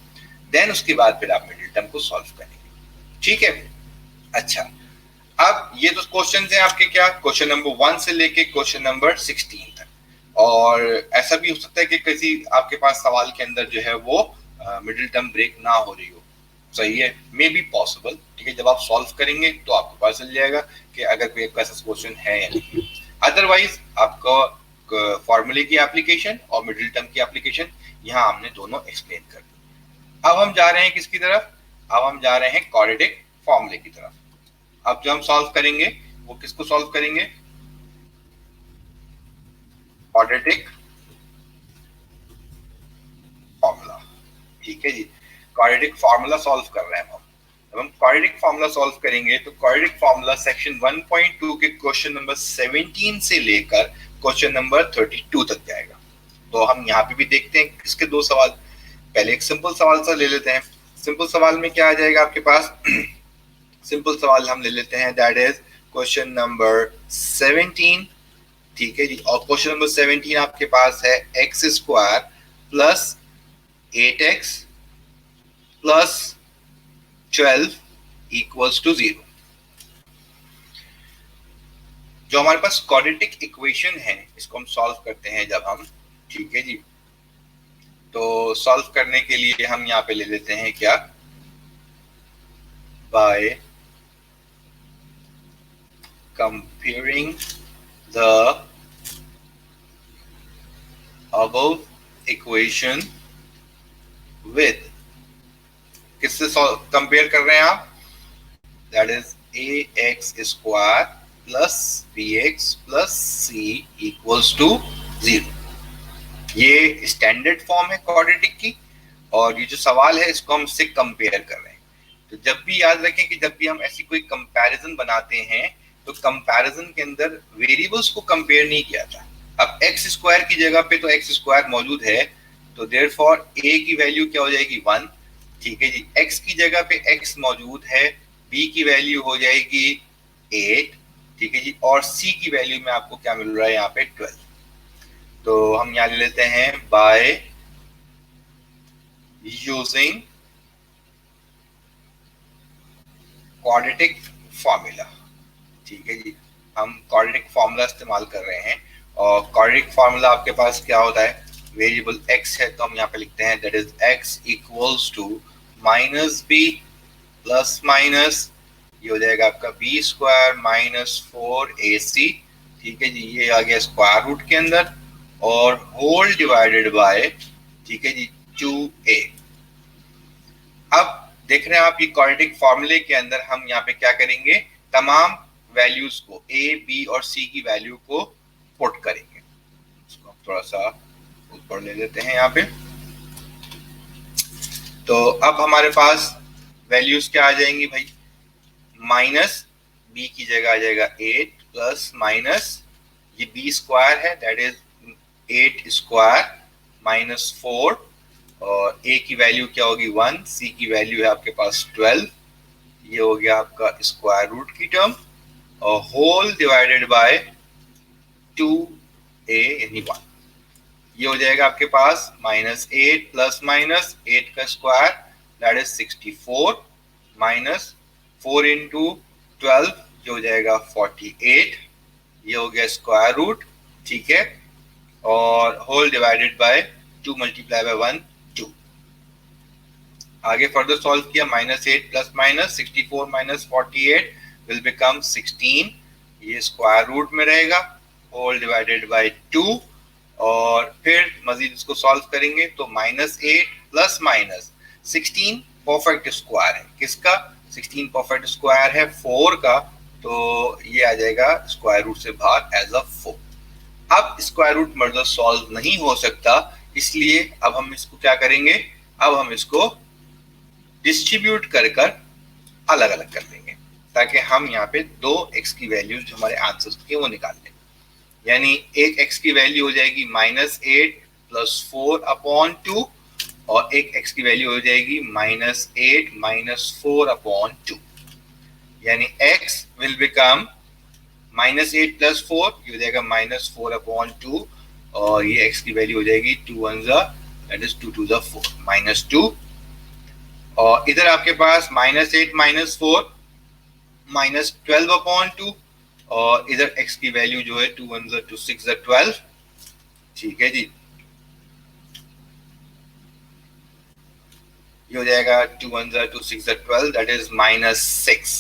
देन उसके बाद फिर आप मिडिल टर्म को सॉल्व करेंगे, ठीक है। अच्छा, अब ये तो क्वेश्चन हैं आपके क्या, क्वेश्चन नंबर 1 से लेके क्वेश्चन नंबर 16 तक। और ऐसा भी हो सकता है कि किसी आपके पास सवाल के अंदर जो है वो मिडिल टर्म ब्रेक ना हो रही हो, सही है, मे बी पॉसिबल, ठीक है। जब आप सॉल्व करेंगे तो आपको पता चल जाएगा कि अगर कोई ऐसा क्वेश्चन है या नहीं। अदरवाइज आपको फॉर्मूले की एप्लीकेशन और मिडिल टर्म की एप्लीकेशन यहाँ हमने दोनों एक्सप्लेन कर दी। अब हम जा रहे हैं किसकी तरफ, अब हम जा रहे हैं क्वाड्रेटिक फॉर्मूले की तरफ। अब जो हम सॉल्व करेंगे वो किसको सॉल्व करेंगे, क्वाड्रेटिक फॉर्मूला, ठीक है जी। क्वाड्रेटिक फॉर्मूला सॉल्व कर रहे हैं हम। जब हम क्वाड्रेटिक फॉर्मूला सॉल्व करेंगे तो क्वाड्रेटिक फॉर्मूला सेक्शन 1.2 के क्वेश्चन नंबर 17 से लेकर क्वेश्चन नंबर 32 तक जाएगा। तो हम यहाँ पे भी देखते हैं किसके दो सवाल। पहले एक सिंपल सवाल सा ले लेते हैं। सिंपल सवाल में क्या आ जाएगा आपके पास, सिंपल सवाल हम ले लेते हैं, दैट इज क्वेश्चन नंबर 17। ठीक है जी, और क्वेश्चन नंबर 17 आपके पास है x square plus 8x plus 12 equals to 0। जो हमारे पास क्वाड्रेटिक इक्वेशन है इसको हम सॉल्व करते हैं जब हम, ठीक है जी, तो सॉल्व करने के लिए हम यहाँ पे ले लेते हैं क्या, by comparing the above equation with, किससे कंपेयर कर रहे हैं आप, that is ax square plus bx plus c equals to 0। ये स्टैंडर्ड फॉर्म है क्वाड्रेटिक की, और ये जो सवाल है इसको हम इससे कंपेयर कर रहे हैं। तो जब भी याद रखें कि जब भी हम ऐसी कोई कंपैरिजन बनाते हैं तो कंपैरिजन के अंदर वेरिएबल्स को कंपेयर नहीं किया था। अब एक्स स्क्वायर की जगह पे तो एक्स स्क्वायर मौजूद है, तो देयरफॉर ए की वैल्यू क्या हो जाएगी 1। ठीक है जी, एक्स की जगह पे एक्स मौजूद है, बी की वैल्यू हो जाएगी 8। ठीक है जी, और सी की वैल्यू में आपको क्या मिल रहा है यहाँ पे 12। तो हम यहाँ ले लेते हैं बाय यूजिंग क्वाड्रेटिक फॉर्मूला। ठीक है जी, हम क्वाड्रेटिक फॉर्मूला इस्तेमाल कर रहे हैं, और क्वाड्रेटिक फॉर्मूला आपके पास क्या होता है, वेरिएबल x है तो हम यहाँ पे लिखते हैं that is x equals to minus b plus minus, ये हो जाएगा आपका बी स्क्वायर माइनस 4ac। ठीक है जी, ये आ गया स्क्वायर रूट के अंदर, और होल डिवाइडेड बाय, ठीक है जी, 2a। अब देख रहे हैं आप ये क्वाड्रेटिक फॉर्मूले के अंदर हम यहाँ पे क्या करेंगे, तमाम वैल्यूज को a, b और c की वैल्यू को पुट करेंगे। इसको थोड़ा सा ऊपर ले लेते हैं यहाँ पे। तो अब हमारे पास वैल्यूज क्या आ जाएंगी भाई, माइनस b की जगह आ जाएगा 8 प्लस माइनस ये b स्क्वायर है दैट इज 8 स्क्वायर माइनस 4, और a की वैल्यू क्या होगी 1, c की वैल्यू है आपके पास 12, ये हो गया आपका स्क्वायर रूट की टर्म, और होल डिवाइडेड बाय 2a यानी 1। ये हो जाएगा आपके पास माइनस 8 प्लस माइनस 8 का square that is 64 minus 4 into 12 जो हो जाएगा 48, ये हो गया स्क्वायर रूट। ठीक है, और whole divided by 2 multiply by 1 2। आगे फर्दर सॉल्व किया, minus 8 plus minus 64 minus 48 will become 16, ये स्क्वायर रूट में रहेगा, होल डिवाइडेड बाय 2, और फिर मजीद इसको सॉल्व करेंगे तो minus 8 plus minus 16 perfect square है, किसका, 16 परफेक्ट स्क्वायर है 4 का, तो ये आ जाएगा स्क्वायर रूट से बाहर एज अ 4। अब स्क्वायर रूट मर्दर सॉल्व नहीं हो सकता, इसलिए अब हम इसको क्या करेंगे, अब हम इसको डिस्ट्रीब्यूट कर कर अलग अलग कर लेंगे, ताकि हम यहाँ पे दो x की वैल्यूज जो हमारे आंसर्स की वो निकाल लें। यानी एक x की वैल्यू हो जाएगी माइनस 8 प्लस 4 अपॉन 2, और एक x की वैल्यू हो जाएगी माइनस 8 माइनस 4 अपॉन 2। यानी x will become minus 8 plus 4, ये हो जाएगा माइनस 4 अपॉन 2, और ये x की वैल्यू हो जाएगी 2 1 दैट इज 2 2 4 माइनस 2, और इधर आपके पास माइनस 8 माइनस 4 माइनस 12 अपॉन 2, और इधर x की वैल्यू जो है 2 1 2 6 12। ठीक है जी, ये हो जाएगा 2 1 2 6 12 दैट इज माइनस 6।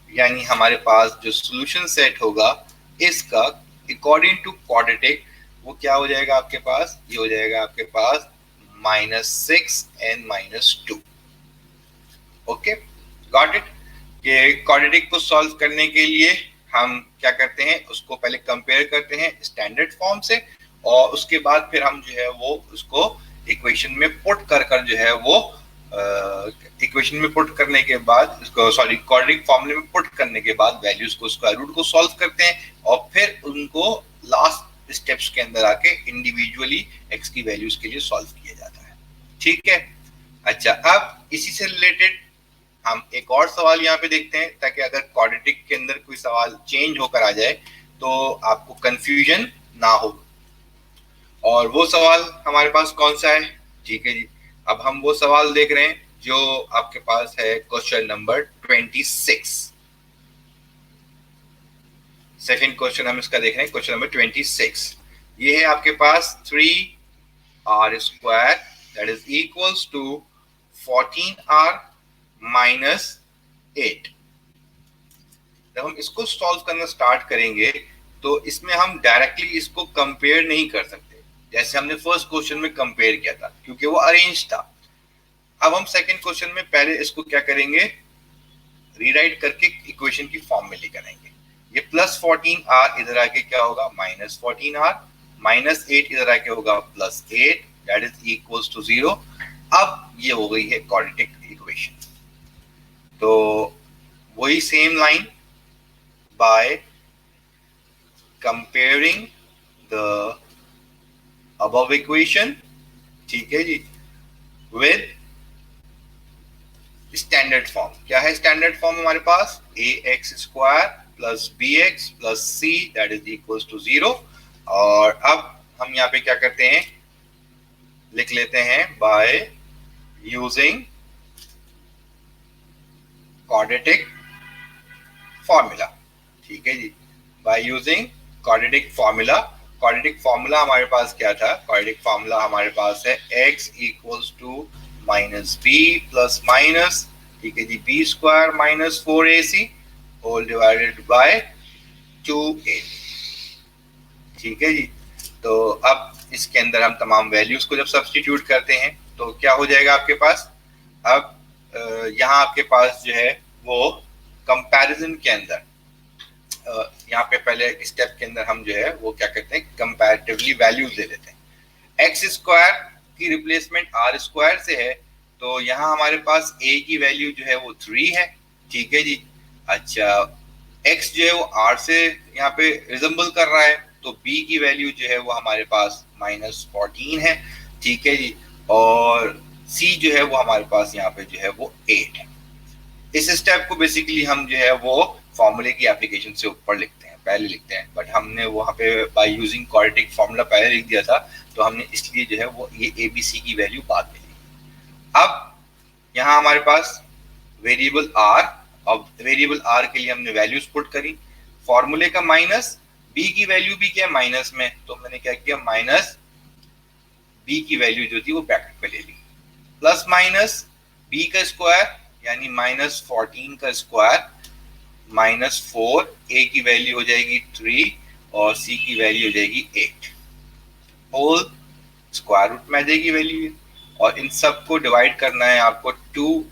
यानी हमारे पास जो सॉल्यूशन सेट होगा इसका अकॉर्डिंग टू क्वाड्रेटिक वो क्या हो जाएगा आपके पास, ये हो जाएगा आपके पास minus 6 and minus 2। Okay, got it. ये क्वाड्रेटिक को सॉल्व करने के लिए हम क्या करते हैं, उसको पहले कंपेयर करते हैं स्टैंडर्ड फॉर्म से, और उसके बाद फिर हम जो है वो उसको इक्वेशन में पुट कर कर जो है वो इक्वेशन में पुट करने के बाद इसको क्वाड्रेटिक फॉर्मूले में पुट करने के बाद वैल्यूज को स्क्वायर रूट को सॉल्व करते हैं, और फिर उनको लास्ट स्टेप्स के अंदर आके इंडिविजुअली एक्स की वैल्यूज के लिए सॉल्व किया जाता है। ठीक है, अच्छा अब इसी से रिलेटेड हम एक और सवाल यहाँ पे देखते हैं ताकि अगर क्वाड्रेटिक के अंदर कोई सवाल चेंज होकर आ जाए तो आपको कंफ्यूजन ना हो। और वो सवाल हमारे पास कौन सा है? ठीक है जी, अब हम वो सवाल देख रहे हैं जो आपके पास है क्वेश्चन नंबर 26। सेकंड क्वेश्चन हम इसका देख रहे हैं, क्वेश्चन नंबर 26। ये है आपके पास 3r² that is equals to 14r minus 8। जब हम इसको सॉल्व करना स्टार्ट करेंगे तो इसमें हम डायरेक्टली इसको कंपेयर नहीं कर सकते जैसे हमने फर्स्ट क्वेश्चन में कंपेयर किया था, क्योंकि वो अरेंज था। अब हम सेकंड क्वेश्चन में पहले इसको क्या करेंगे, रीराइट करके इक्वेशन की फॉर्म में लेकर आएंगे। ये +14r इधर आके क्या होगा, -14r, -8 इधर आके होगा +8 दैट इज इक्वल्स टू 0। अब ये हो गई है क्वाड्रेटिक इक्वेशन। तो वही same line, bye comparing the above equation, ठीक है जी, विद स्टैंडर्ड फॉर्म। क्या है स्टैंडर्ड फॉर्म हमारे पास, ax² plus bx plus c that is equals to 0। और अब हम यहाँ पे क्या करते हैं, लिख लेते हैं बाय यूजिंग क्वाड्रेटिक फॉर्मूला। ठीक है जी, by using quadratic formula. Quadratic formula हमारे पास क्या था, क्वाड्रेटिक फॉर्मूला हमारे पास है x equals to -b plus minus, ठीक है जी, b² minus 4ac whole divided by 2a। ठीक है जी, तो अब इसके अंदर हम तमाम वैल्यूज को जब सब्स्टिट्यूट करते हैं तो क्या हो जाएगा आपके पास। अब यहाँ आपके पास जो है वो कंपैरिजन के अंदर, यहाँ पे पहले स्टेप के अंदर हम जो है वो क्या करते हैं, कंपैरेटिवली वैल्यूज ले लेते हैं। x² की रिप्लेसमेंट r² से है, तो यहाँ हमारे पास a की वैल्यू जो है वो 3 है। ठीक है जी, अच्छा x जो है वो r से यहाँ पे रिजेंबल कर रहा है, तो b की वैल्यू जो है वो हमारे पास -14 है। ठीक है जी, और c जो है वो हमारे पास यहाँ पे जो है वो 8 है। इस स्टेप को बेसिकली हम जो है वो फॉर्मूले की एप्लीकेशन से ऊपर लिखते हैं, पहले लिखते हैं, बट हमने वहां पे बाय यूजिंग क्वाड्रेटिक फॉर्मूला पहले लिख दिया था, तो हमने इसलिए जो है वो ये एबीसी की वैल्यू बाद में ली। अब यहाँ हमारे पास वेरिएबल आर, अब वेरिएबल आर के लिए हमने वैल्यूज पुट करी, फॉर्मूले का माइनस, बी की वैल्यू भी क्या है माइनस में, तो मैंने क्या किया, माइनस बी की वैल्यू जो थी वो ब्रैकेट में ले ली, प्लस माइनस बी का स्क्वायर यानी -14 का स्क्वायर -4, ए की वैल्यू हो जाएगी 3 और सी की वैल्यू हो जाएगी 8, होल स्क्वायर रूट में आ जाएगी वैल्यू। और इन सबको डिवाइड करना है आपको 2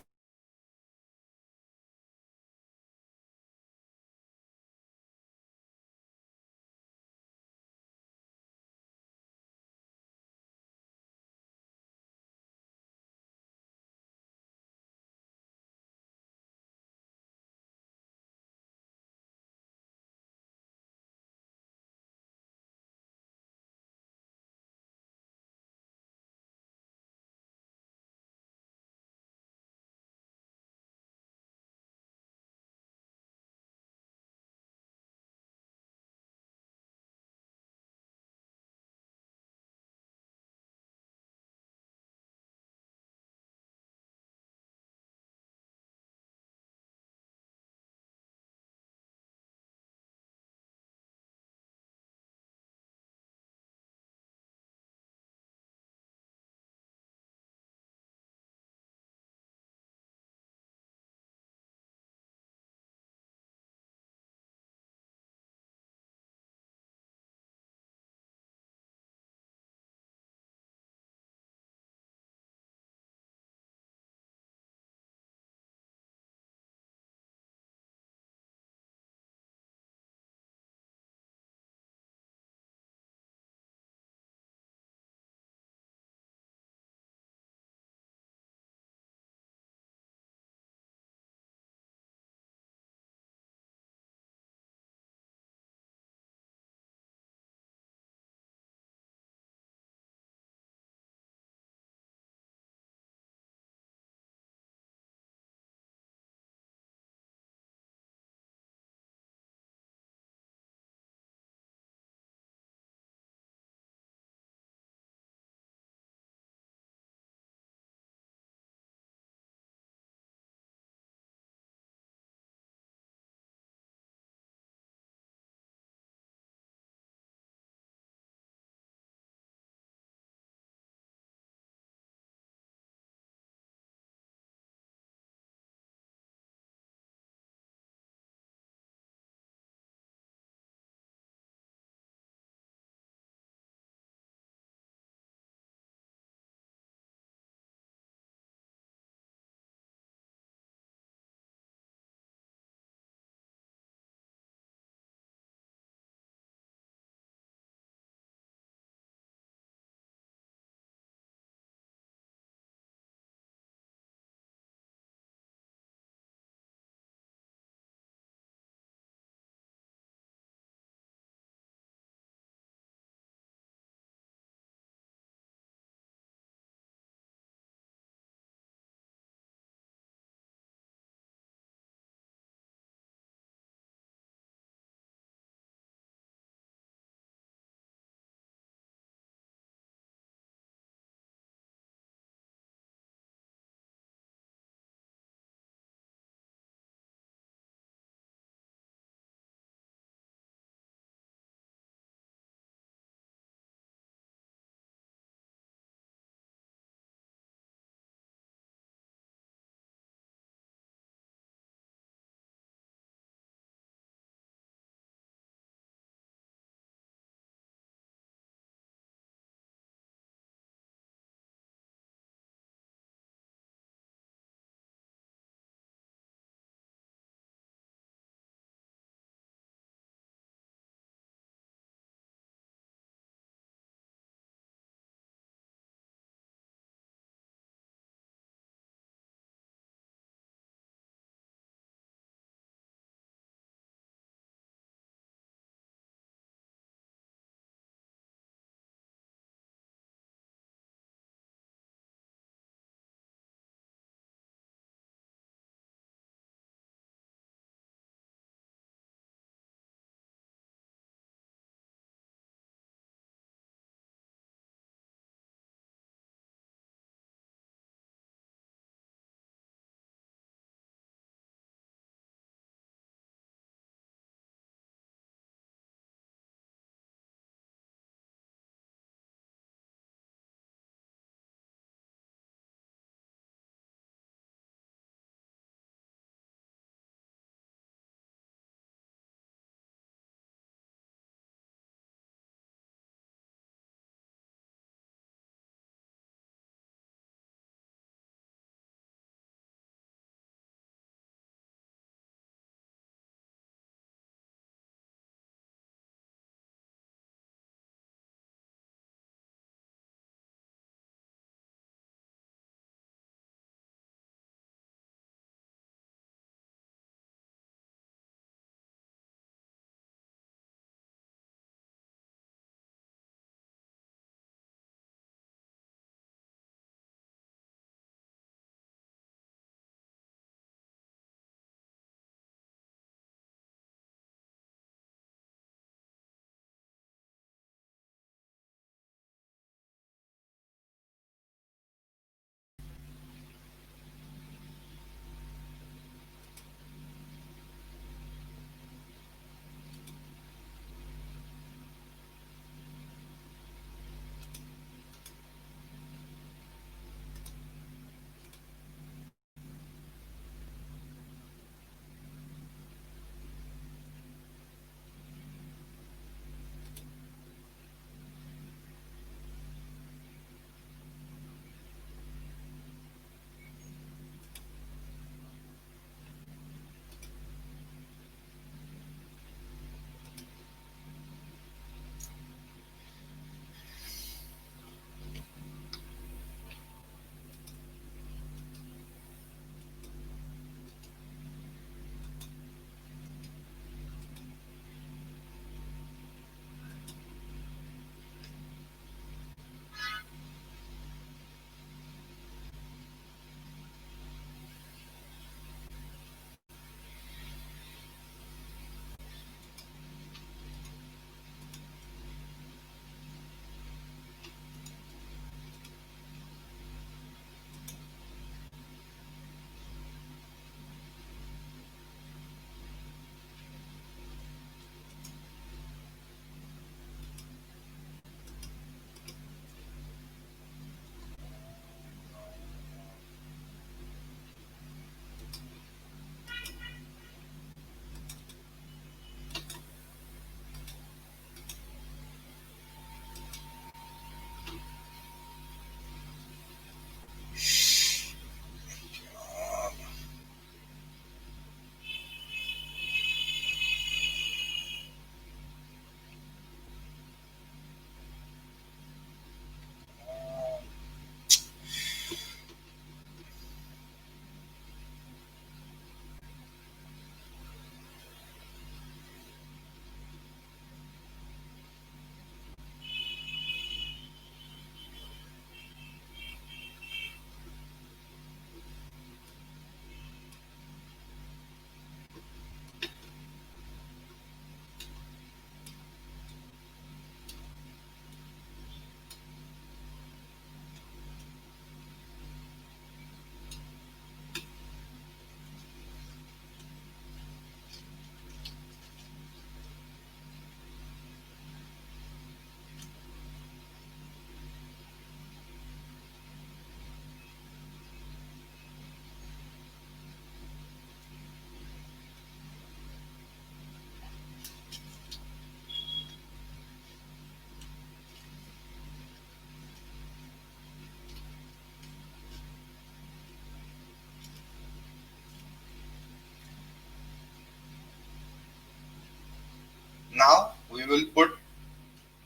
will put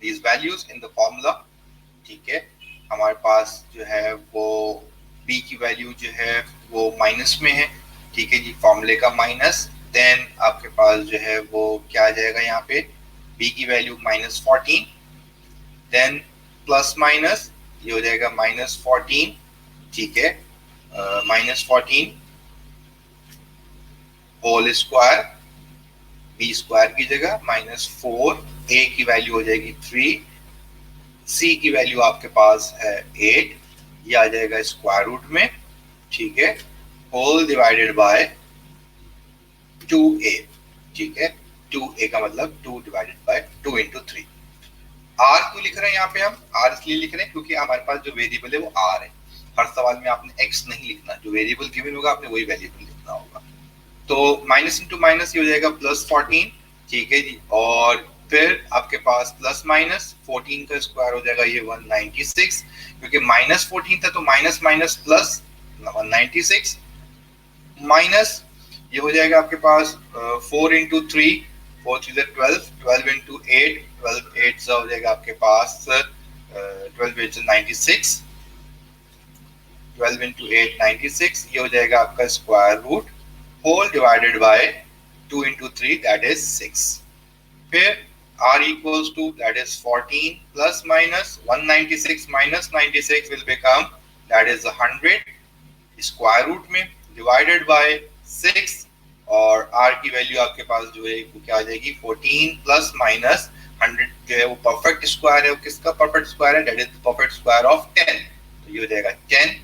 these values in the formula. ठीक है, हमारे पास जो है वो b की वैल्यू जो है वो माइनस में है। ठीक है जी, फॉर्मूले का माइनस, देन आपके पास जो है वो क्या आ जाएगा यहाँ पे, b की वैल्यू -14, देन प्लस माइनस ये हो जाएगा -14। ठीक है, -14 होल स्क्वायर, b स्क्वायर की जगह -4, a की वैल्यू हो जाएगी 3, c की वैल्यू आपके पास है 8, ये आ जाएगा स्क्वायर रूट में। ठीक है, होल डिवाइडेड बाय 2a। ठीक है, 2a का मतलब 2 डिवाइडेड बाय 2 इंटू 3। r क्यों लिख रहे हैं यहाँ पे हम? r इसलिए लिख रहे हैं क्योंकि हमारे पास जो वेरिएबल है वो r है। हर सवाल में आपने x नहीं लिखना, जो वेरिएबल गिवन होगा आपने वही वेरिएबल लिखना होगा। तो माइनस इंटू माइनस ये हो जाएगा +14। ठीक है जी, और फिर आपके पास प्लस माइनस 14 का स्क्वायर हो जाएगा ये 196, क्योंकि -14 था तो माइनस माइनस प्लस 196, माइनस ये हो जाएगा आपके पास 4 इंटू 3, 4 3 12, 12 इंटू 8, 12 8 हो जाएगा आपके पास 12 8 96, 12 इंटू 8 96, ये हो जाएगा आपका square root whole divided by 2 into 3 that is 6। फिर r equals to that is 14 plus minus 196 minus 96 will become that is 100 square root में डिवाइडेड बाय 6, और r की वैल्यू आपके पास जो है वो क्या आ जाएगी 14 प्लस माइनस 100 जो है वो परफेक्ट स्क्वायर है। वो किसका परफेक्ट स्क्वायर है? That is the perfect square of 10, तो ये हो जाएगा 10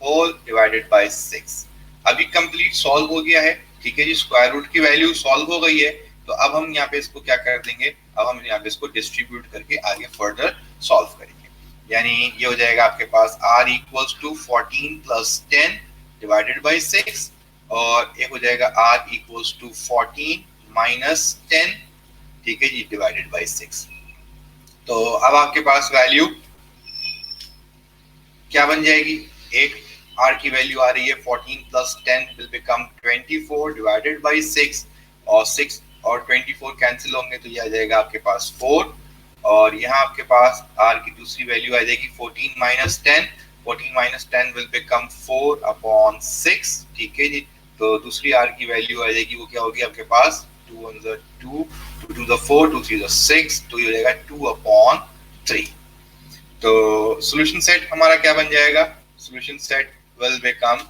होल डिवाइडेड बाय 6। अभी कंप्लीट सॉल्व हो गया है। ठीक है जी, स्क्वायर रूट की वैल्यू सॉल्व हो गई है, तो अब हम यहाँ पे इसको क्या कर देंगे, अब हम यहाँ पे इसको डिस्ट्रीब्यूट करके आगे फर्दर सॉल्व करेंगे। यानी ये हो जाएगा आपके पास r equals to 14 plus 10 divided by 6, और एक हो जाएगा r इक्वल्स टू 14 माइनस 10, ठीक है जी, डिवाइडेड बाय 6। तो अब आपके पास वैल्यू क्या बन जाएगी, एक r की वैल्यू आ रही है 14 plus 10 will become 24 divided by 6, और 6 और 24 कैंसिल होंगे तो ये आ जाएगा आपके पास 4, और यहाँ आपके पास r की दूसरी वैल्यू आ जाएगी 14 minus 10, 14 minus 10 will become 4 upon 6। ठीक है जी, तो दूसरी r की वैल्यू आ जाएगी वो क्या होगी आपके पास 2 1 2, 2 2 4, 2 3 6, तो ये हो जाएगा 2 अपॉन 3। तो सॉल्यूशन सेट हमारा क्या बन जाएगा, सॉल्यूशन सेट विल बिकम,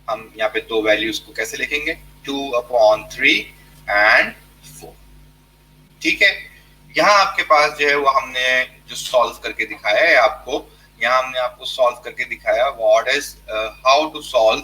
हम यहाँ पे दो वैल्यूज को कैसे लिखेंगे, 2 अपॉन 3 एंड 4। ठीक है, यहाँ आपके पास जो है वो हमने जो सॉल्व करके दिखाया है आपको, यहाँ हमने आपको सॉल्व करके दिखाया what is how to solve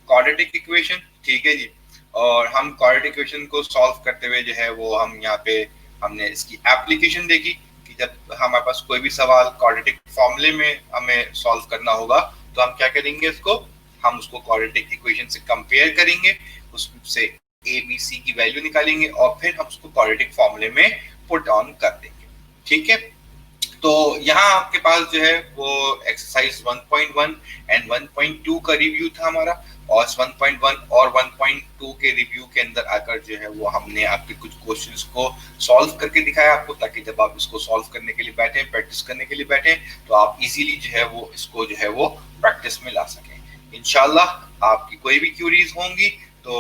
quadratic equation. ठीक है जी, और हम क्वाड्रेटिक इक्वेशन को सॉल्व करते हुए जो है वो हम यहाँ पे हमने इसकी एप्लीकेशन देखी कि जब हमारे पास कोई भी सवाल क्वाड्रेटिक फॉर्मूले में हमें सॉल्व करना होगा तो हम क्या करेंगे, इसको हम उसको क्वाड्रेटिक इक्वेशन से कंपेयर करेंगे, उससे ए बी सी की वैल्यू निकालेंगे और फिर हम उसको क्वाड्रेटिक फॉर्मूले में पुट ऑन कर देंगे। ठीक है, तो यहाँ आपके पास जो है वो एक्सरसाइज 1.1 एंड 1.2 का रिव्यू था हमारा, और 1.1 और 1.2 के रिव्यू के अंदर आकर जो है वो हमने आपके कुछ क्वेश्चंस को सॉल्व करके दिखाया आपको, ताकि जब आप इसको सॉल्व करने के लिए बैठे, प्रैक्टिस करने के लिए बैठे, तो आप इजीली जो है वो इसको जो है वो प्रैक्टिस में ला सकें। इंशाल्लाह आपकी कोई भी क्यूरीज होंगी तो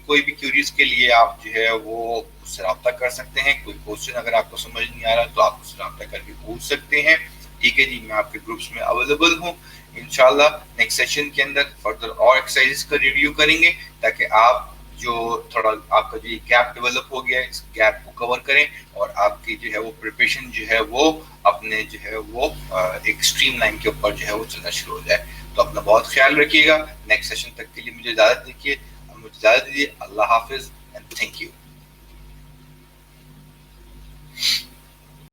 कोई भी क्यूरीज के लिए आप जो है वो उससे रब्ता कर सकते हैं। कोई क्वेश्चन अगर आपको समझ नहीं आ रहा तो आप उससे रब्ता करके पूछ सकते हैं। ठीक है जी, मैं आपके ग्रुप्स में अवेलेबल हूँ। इंशाल्लाह नेक्स्ट सेशन के अंदर फर्दर और एक्सरसाइजेस का रिव्यू करेंगे, ताकि आप जो थोड़ा आपका जो गैप डेवलप हो गया है इस गैप को कवर करें, और आपकी जो है वो प्रिपरेशन जो है वो अपने जो है वो एक स्ट्रीम लाइन के ऊपर जो है वो चलना शुरू हो जाए। तो अपना बहुत ख्याल रखिएगा। नेक्स्ट सेशन तक के लिए मुझे इजाजत दीजिए। अल्लाह हाफिज एंड थैंक यू।